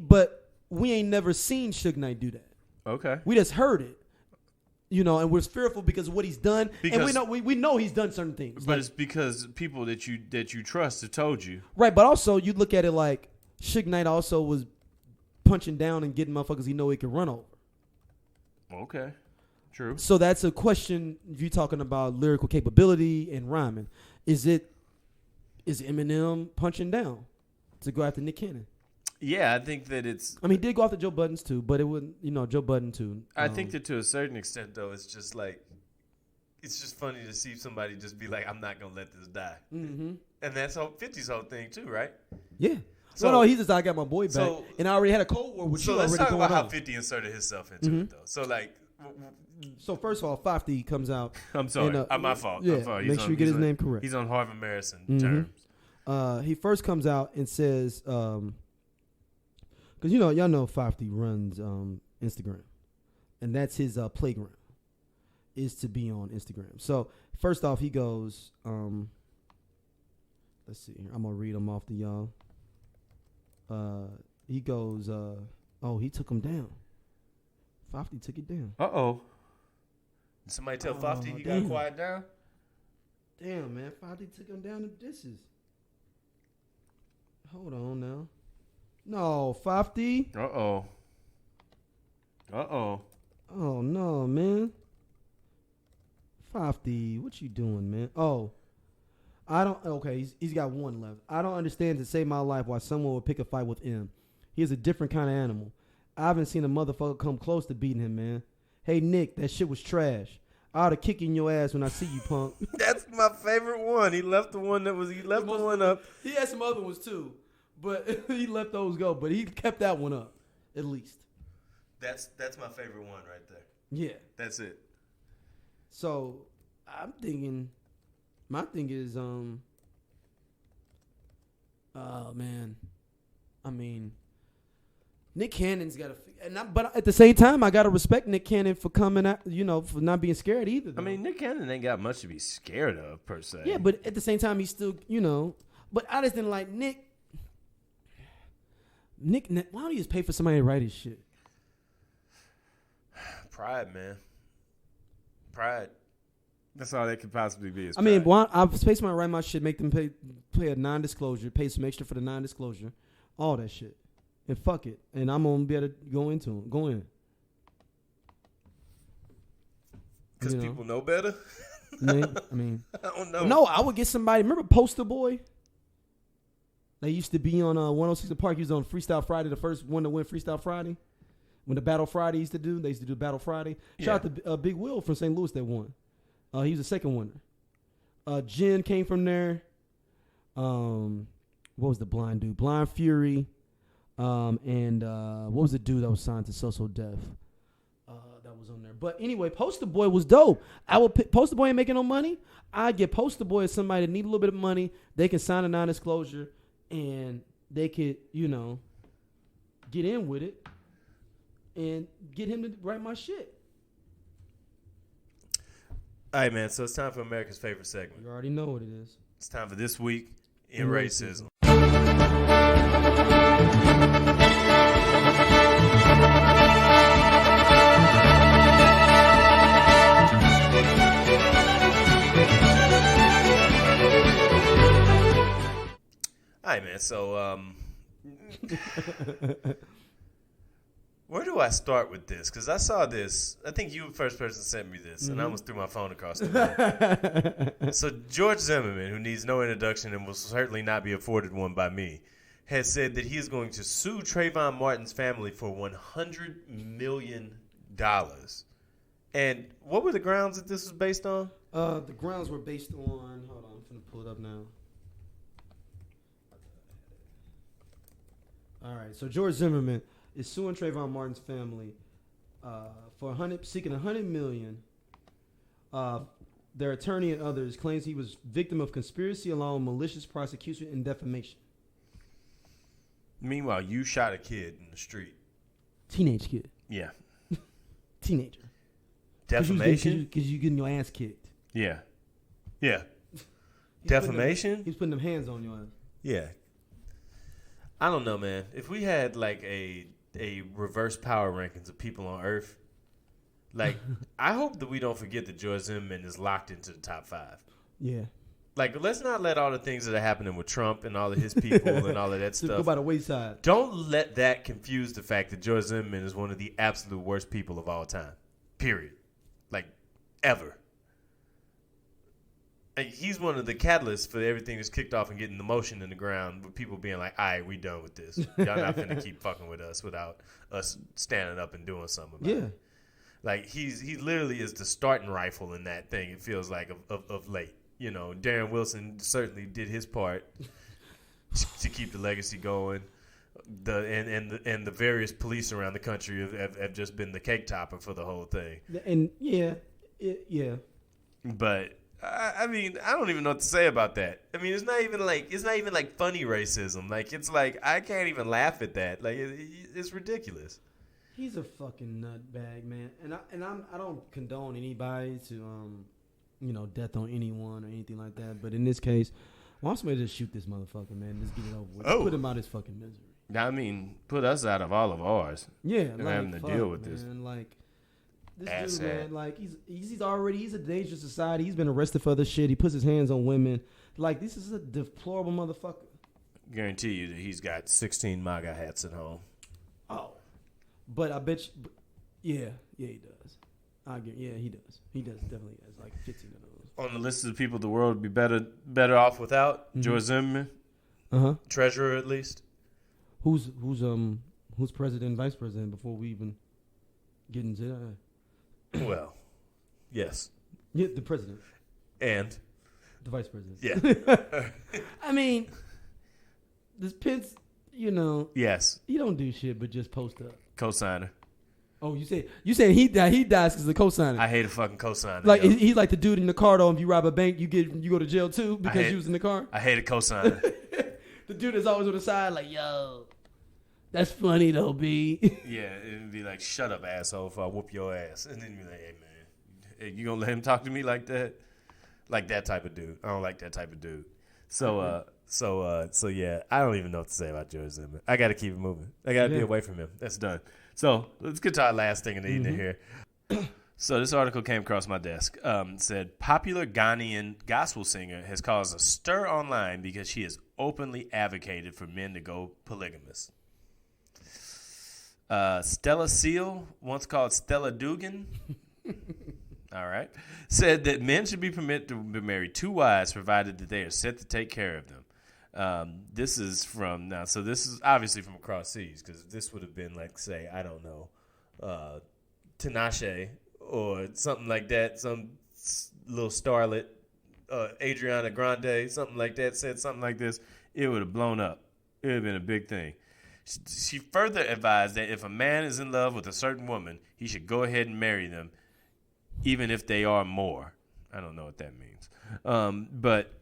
ain't never seen Suge Knight do that. Okay. We just heard it. And we're fearful because of what he's done, and we know he's done certain things. But it's because people that you trust have told you, right? But also, you look at it like Suge Knight also was punching down and getting motherfuckers he know he can run over. Okay, true. So that's a question. If you're talking about lyrical capability and rhyming, is Eminem punching down to go after Nick Cannon? Yeah, I think that it's. I mean, he did go after Joe Budden too, but it wouldn't. Joe Budden too. I think that to a certain extent, though, it's just like, it's just funny to see somebody just be like, "I'm not gonna let this die," and that's 50's whole thing too, right? Yeah. So no, he's just I got my boy back, and I already had a Cold War with you already going on. So let's talk about how 50 inserted himself into it, though. So like. So first of all, Fofty comes out. I'm sorry, my fault. Yeah, I'm sorry. Make sure you get his name correct. He's on Harvard Marison terms. He first comes out and says. Because y'all know Fofty runs Instagram, and that's his playground, is to be on Instagram. So first off, he goes, let's see here. I'm gonna read them off to y'all. He goes, he took him down. Fofty took it down. Uh-oh. Did somebody tell Fofty he got to quiet down? Damn, man. Fofty took him down the dishes. Hold on now. No, Fofty. Uh-oh. Oh, no, man. Fofty, what you doing, man? Oh. Okay, he's got one left. I don't understand to save my life why someone would pick a fight with him. He is a different kind of animal. I haven't seen a motherfucker come close to beating him, man. Hey, Nick, that shit was trash. I ought to kick in your ass when I see you, punk. That's my favorite one. He left the one up. He had some other ones too, but he let those go. But he kept that one up, at least. That's my favorite one right there. Yeah. That's it. So I'm thinking, my thing is, oh man, I mean, Nick Cannon's got to, but at the same time, I gotta respect Nick Cannon for coming out, for not being scared either. Though. I mean, Nick Cannon ain't got much to be scared of per se. Yeah, but at the same time, he's still, But I just didn't like Nick. Why don't you just pay for somebody to write his shit? Pride, man. Pride. That's all that could possibly be. I mean, I'll pay somebody to write my shit, make them pay a non-disclosure, pay some extra for the non-disclosure, all that shit. And fuck it. And I'm going to be able to go in. Because people know better? I mean. I don't know. No, I would get somebody. Remember Poster Boy? They used to be on 106 in Park. He was on Freestyle Friday, the first one to win Freestyle Friday. When the Battle Friday used to do, they used to do Battle Friday. Shout out to Big Will from St. Louis that won. He was the second winner. Jen came from there. What was the blind dude? Blind Fury. And what was the dude that was signed to So Def? That was on there. But anyway, Poster Boy was dope. I would pick, Poster Boy ain't making no money. I'd get Poster Boy as somebody that need a little bit of money. They can sign a non-disclosure and they could, get in with it and get him to write my shit. All right, man. So it's time for America's favorite segment. You already know what it is. It's time for This Week in Racism. All right, man. So, where do I start with this? Because I saw this. I think you were the first person to send me this, and I almost threw my phone across the room. So, George Zimmerman, who needs no introduction and will certainly not be afforded one by me, has said that he is going to sue Trayvon Martin's family for $100 million. And what were the grounds that this was based on? The grounds were based on. Hold on, I'm going to pull it up now. All right, so George Zimmerman is suing Trayvon Martin's family for seeking $100 million. Their attorney and others claims he was victim of conspiracy along with malicious prosecution and defamation. Meanwhile, you shot a kid in the street. Teenage kid. Yeah. Teenager. Defamation? Because you getting your ass kicked. Yeah. Yeah. Defamation? He's putting them hands on your ass. Yeah. I don't know, man. If we had like a reverse power rankings of people on Earth, like I hope that we don't forget that George Zimmerman is locked into the top 5. Yeah. Like, let's not let all the things that are happening with Trump and all of his people and all of that stuff go by the wayside. Don't let that confuse the fact that George Zimmerman is one of the absolute worst people of all time. Period. Like, ever. And he's one of the catalysts for everything that's kicked off and getting the motion in the ground with people being like, all right, we done with this. Y'all not finna keep fucking with us without us standing up and doing something about it. Like, he literally is the starting rifle in that thing, it feels like, of late. Darren Wilson certainly did his part to keep the legacy going. And the various police around the country have just been the cake topper for the whole thing. And But I mean, I don't even know what to say about that. I mean, it's not even like funny racism. Like, it's like I can't even laugh at that. Like, it's ridiculous. He's a fucking nutbag, man. And I don't condone anybody to death on anyone or anything like that. But in this case, why somebody just shoot this motherfucker, man? Just get it over with. Put him out his fucking misery. I mean, put us out of all of ours. Yeah, and having to deal with this. Like, This dude, man, like he's a danger to society. He's been arrested for other shit. He puts his hands on women. Like, this is a deplorable motherfucker. Guarantee you that he's got 16 MAGA hats at home. Oh, but I bet you, yeah, he does. He does. He does definitely has like 15 of those. On the list of the people the world would be better off without, George Zimmerman, treasurer at least. Who's president and vice president before we even get into that? Well, yes. Yeah, the president. And? The vice president. Yeah. I mean, this Pence, Yes. He don't do shit but just post up. Co-signer. Oh, you say he dies because of the co-signer. I hate a fucking co-signer. Like, he's like the dude in the car, though. If you rob a bank, you go to jail too because you was in the car. I hate a co-signer. The dude is always on the side like, yo, that's funny though, B. Yeah, it'd be like, shut up, asshole, if I whoop your ass. And then you'd be like, hey, man, you gonna let him talk to me like that? Like that type of dude. I don't like that type of dude. So yeah, I don't even know what to say about George Zimmerman. I got to keep it moving. I got to be away from him. That's done. So let's get to our last thing in the evening here. So this article came across my desk. Said popular Ghanian gospel singer has caused a stir online because she has openly advocated for men to go polygamous. Stella Seal, once called Stella Dugan, all right, said that men should be permitted to marry 2 wives provided that they are set to take care of them. This is from now. So this is obviously from across seas because this would have been like, say, I don't know, Tinashe or something like that. Some little starlet, Adriana Grande, something like that, said something like this. It would have blown up. It would have been a big thing. She further advised that if a man is in love with a certain woman, he should go ahead and marry them, even if they are more. I don't know what that means. But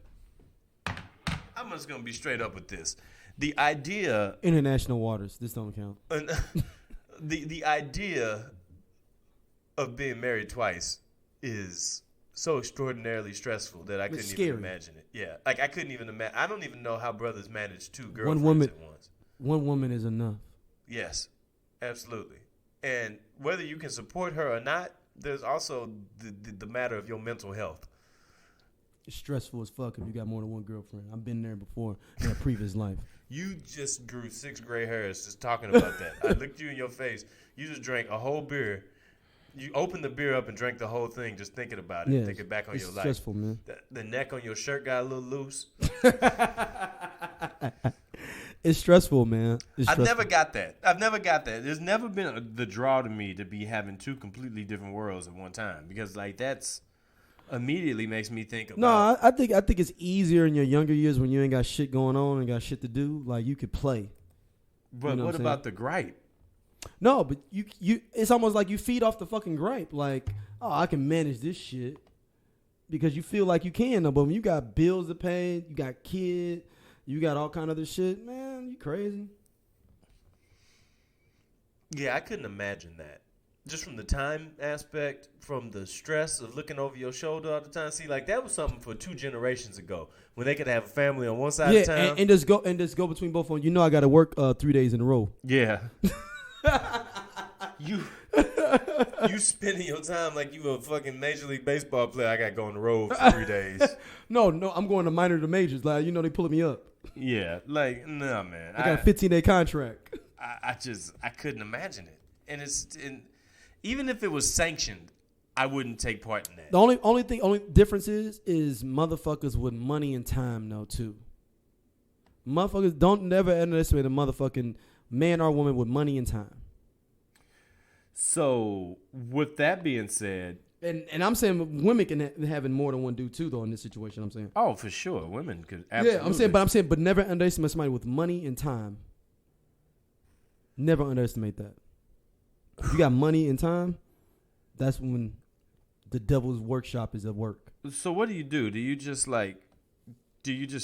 I'm just going to be straight up with this. The idea... International waters. This don't count. The idea of being married twice is so extraordinarily stressful that I couldn't even imagine it. Yeah. Like, I couldn't even imagine. I don't even know how brothers manage 2 girlfriends at once. One woman is enough. Yes, absolutely. And whether you can support her or not, there's also the matter of your mental health. It's stressful as fuck if you got more than one girlfriend. I've been there before in a previous life. You just grew 6 gray hairs just talking about that. I looked you in your face. You just drank a whole beer. You opened the beer up and drank the whole thing just thinking about it. Thinking back on your life. It's stressful, man. The neck on your shirt got a little loose. It's stressful, man. I've never got that. There's never been the draw to me to be having 2 completely different worlds at one time because, like, that's immediately makes me think about. No, I think it's easier in your younger years when you ain't got shit going on and got shit to do. Like, you could play. But you know what about the gripe? No, but you it's almost like you feed off the fucking gripe. Like, oh, I can manage this shit because you feel like you can. But when you got bills to pay, you got kids. You got all kind of other shit, man. You crazy. Yeah, I couldn't imagine that. Just from the time aspect, from the stress of looking over your shoulder all the time. See, like that was something for 2 generations ago when they could have a family on one side of town. and just go between both of them. You know, I got to work 3 days in a row. Yeah. You spending your time like you a fucking Major League Baseball player. I got to go on the road for 3 days. No, I'm going to minor to majors. Like, they pulling me up. Yeah, like, no, man. I got a 15-day contract. I couldn't imagine it. And even if it was sanctioned, I wouldn't take part in that. The only difference is motherfuckers with money and time, though, too. Motherfuckers don't never underestimate a motherfucking man or woman with money and time. So, with that being said... And I'm saying women can having more than one dude, too, though, in this situation, I'm saying. Oh, for sure. Women could absolutely. Yeah, I'm saying, but never underestimate somebody with money and time. Never underestimate that. If you got money and time, that's when the devil's workshop is at work. So what do? Do you just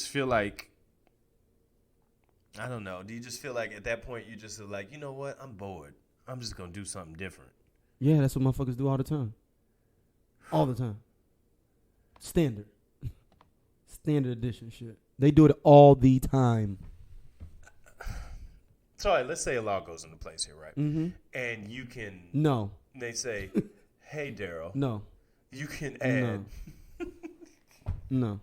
feel like, I don't know, do you just feel like at that point you just are like, you know what, I'm bored. I'm just going to do something different. Yeah, that's what motherfuckers do all the time. All the time. Standard edition shit. They do it all the time. So, all right, let's say a law goes into place here, right? Mm-hmm. And you can... No. They say, Hey, Daryl. No. You can add. No.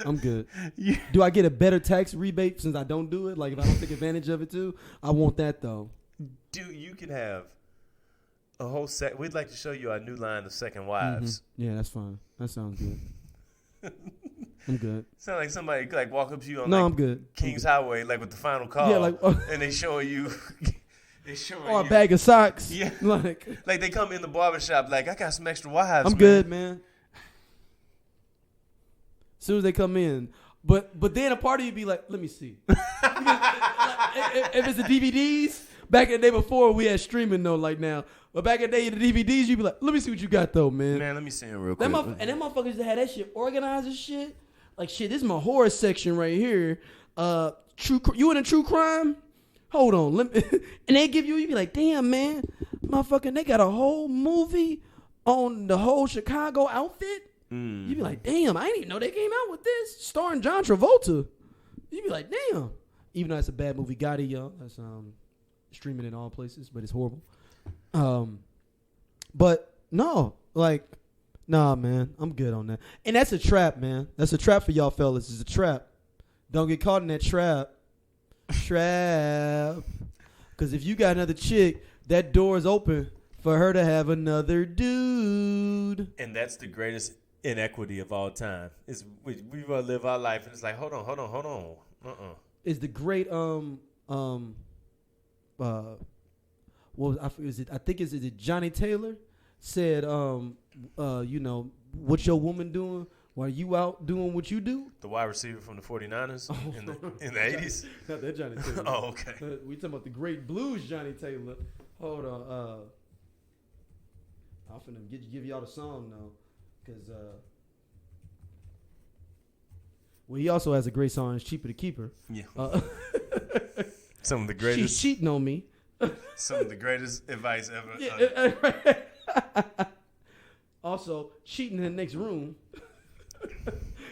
I'm good. Yeah. Do I get a better tax rebate since I don't do it? Like if I don't take advantage of it too? I want that though. Dude, you can have a whole set. We'd like to show you our new line of Second Wives. Mm-hmm. Yeah, that's fine. That sounds good. I'm good. Sound like somebody like walk up to you on I'm good. King's Highway, like with the final call. Yeah, like and they showing you. Or a bag of socks. Yeah. Like they come in the barbershop like, I got some extra wives. I'm good, man. As soon as they come in. But then a part of you be like, let me see. If it's the DVDs, back in the day before we had streaming though, like now. But back in the day, the DVDs, you be like, let me see what you got though, man. Man, let me see him real quick. And them motherfuckers that had that shit organized and shit. Like shit, this is my horror section right here. You in a true crime? Hold on, and they give you be like, damn man, motherfucker, they got a whole movie on the whole Chicago outfit. You be like, damn, I didn't even know they came out with this, starring John Travolta. You be like, damn, even though it's a bad movie, got it, y'all. That's streaming in all places, but it's horrible. But no, like, nah, man, I'm good on that. And that's a trap, man. That's a trap for y'all fellas. It's a trap. Don't get caught in that trap. Because if you got another chick, that door is open for her to have another dude. And that's the greatest inequity of all time. Is we want to live our life, and it's like, hold on. Is the great I think is it Johnny Taylor said you know, what your woman doing while you out doing what you do? The wide receiver from the 49ers in the 80s? Not that Johnny Taylor. Oh, okay. We talking about the great blues Johnny Taylor. Hold on. I'm finna give y'all the song now. Because, well, he also has a great song. It's Cheaper to Keep Her. Yeah. Some of the greatest. She's cheating on me. Some of the greatest advice ever. Yeah, also, cheating in the next room.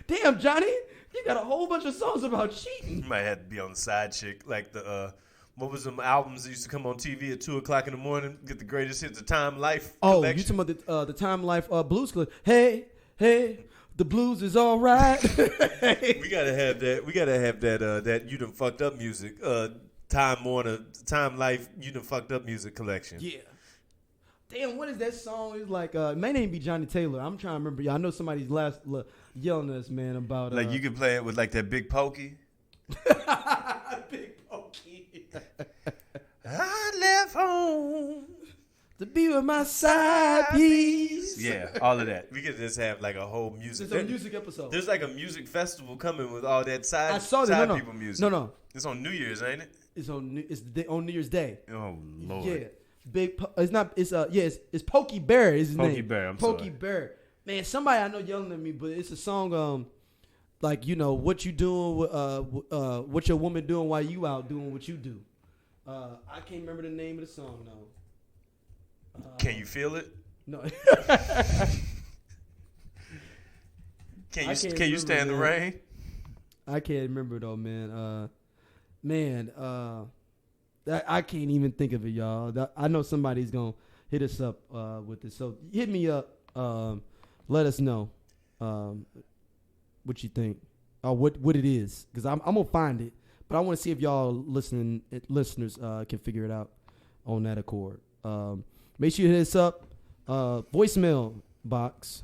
Damn, Johnny, you got a whole bunch of songs about cheating. You might have to be on the side chick, like the what was them albums that used to come on TV at 2:00 in the morning? Get the greatest hits of Time Life. Oh, collection. you talking about the Time Life Blues Club? Hey, the blues is all right. We gotta have that. We gotta have that you done fucked up music. Time Warner, Time Life, you done fucked up music collection. Yeah. Damn, what is that song? It's like, it may name be Johnny Taylor. I'm trying to remember. I know somebody's yelling at us, man, about. Like you could play it with like that Big Pokey. Big Pokey. I left home to be with my side piece. Yeah, all of that. We could just have like a whole music. It's a music episode. There's like a music festival coming with all that side. I saw that. People music. No. It's on New Year's, ain't it? It's on New Year's Day. Oh Lord. Yeah. It's not. It's Pokey Bear is his name. Pokey Bear. Pokey Bear. Man, somebody I know yelling at me, but it's a song. Like you know what you doing. What your woman doing while you out doing what you do. I can't remember the name of the song though. Can you feel it? No. Can you stand the rain? I can't remember though, man. I can't even think of it, y'all. I know somebody's gonna hit us up with this. So hit me up. Let us know what you think or what it is, because I'm gonna find it. But I want to see if y'all listeners can figure it out on that accord. Make sure you hit us up. Voicemail box.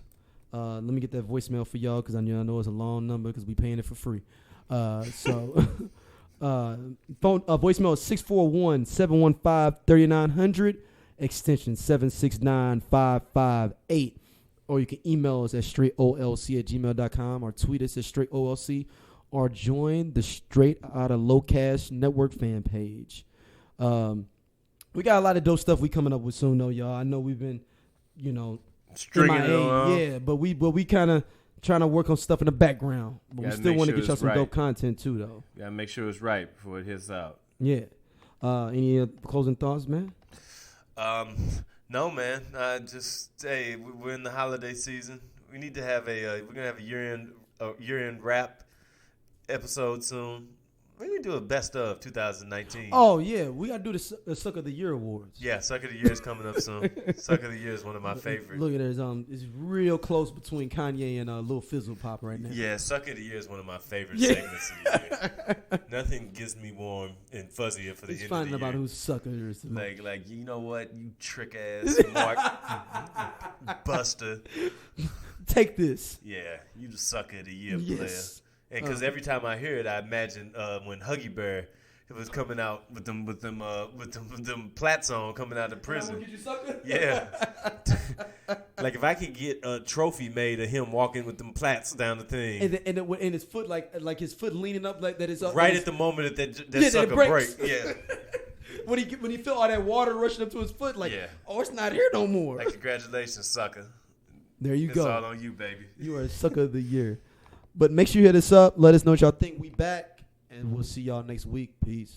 Let me get that voicemail for y'all, because I know it's a long number because we paying it for free. Phone voicemail is 641-715-3900, extension 769-558. Or you can email us at straightolc@gmail.com, or tweet us at straightolc, or join the Straight Outta Lowcast Network fan page. We got a lot of dope stuff we coming up with soon though, y'all. I know we've been, stringing it along. Yeah, but we kind of trying to work on stuff in the background. But we still want to get y'all some dope content too, though. Gotta make sure it's right before it hits out. Yeah. Any closing thoughts, man? No, man. Hey, we're in the holiday season. We need to have we're gonna have a year-end wrap episode soon. Maybe do a best of 2019. Oh yeah, we gotta do the Suck of the Year awards. Yeah, Suck of the Year is coming up soon. Suck of the Year is one of my favorites. Look at it, it's real close between Kanye and Lil Fizzle Pop right now. Yeah, Suck of the Year is one of my favorite segments of the year. Nothing gets me warm and fuzzier for the end of the year. Finding about who's suckers. Like you know what, you trick ass Mark Buster. Take this. Yeah, you the Sucker of the Year Yes. player. And because every time I hear it, I imagine when Huggy Bear was coming out with them plats on coming out of prison. Get you sucker? Yeah. Like if I could get a trophy made of him walking with them plats down the thing, and his foot like his foot leaning up like that is up right at the moment that Yeah, sucker that it break. breaks. Yeah. when he felt all that water rushing up to his foot, like, oh, it's not here no more. Like, congratulations, sucker. There you It's go. all on you, baby. You are a Sucker of the Year. But make sure you hit us up. Let us know what y'all think. We back, and we'll see y'all next week. Peace.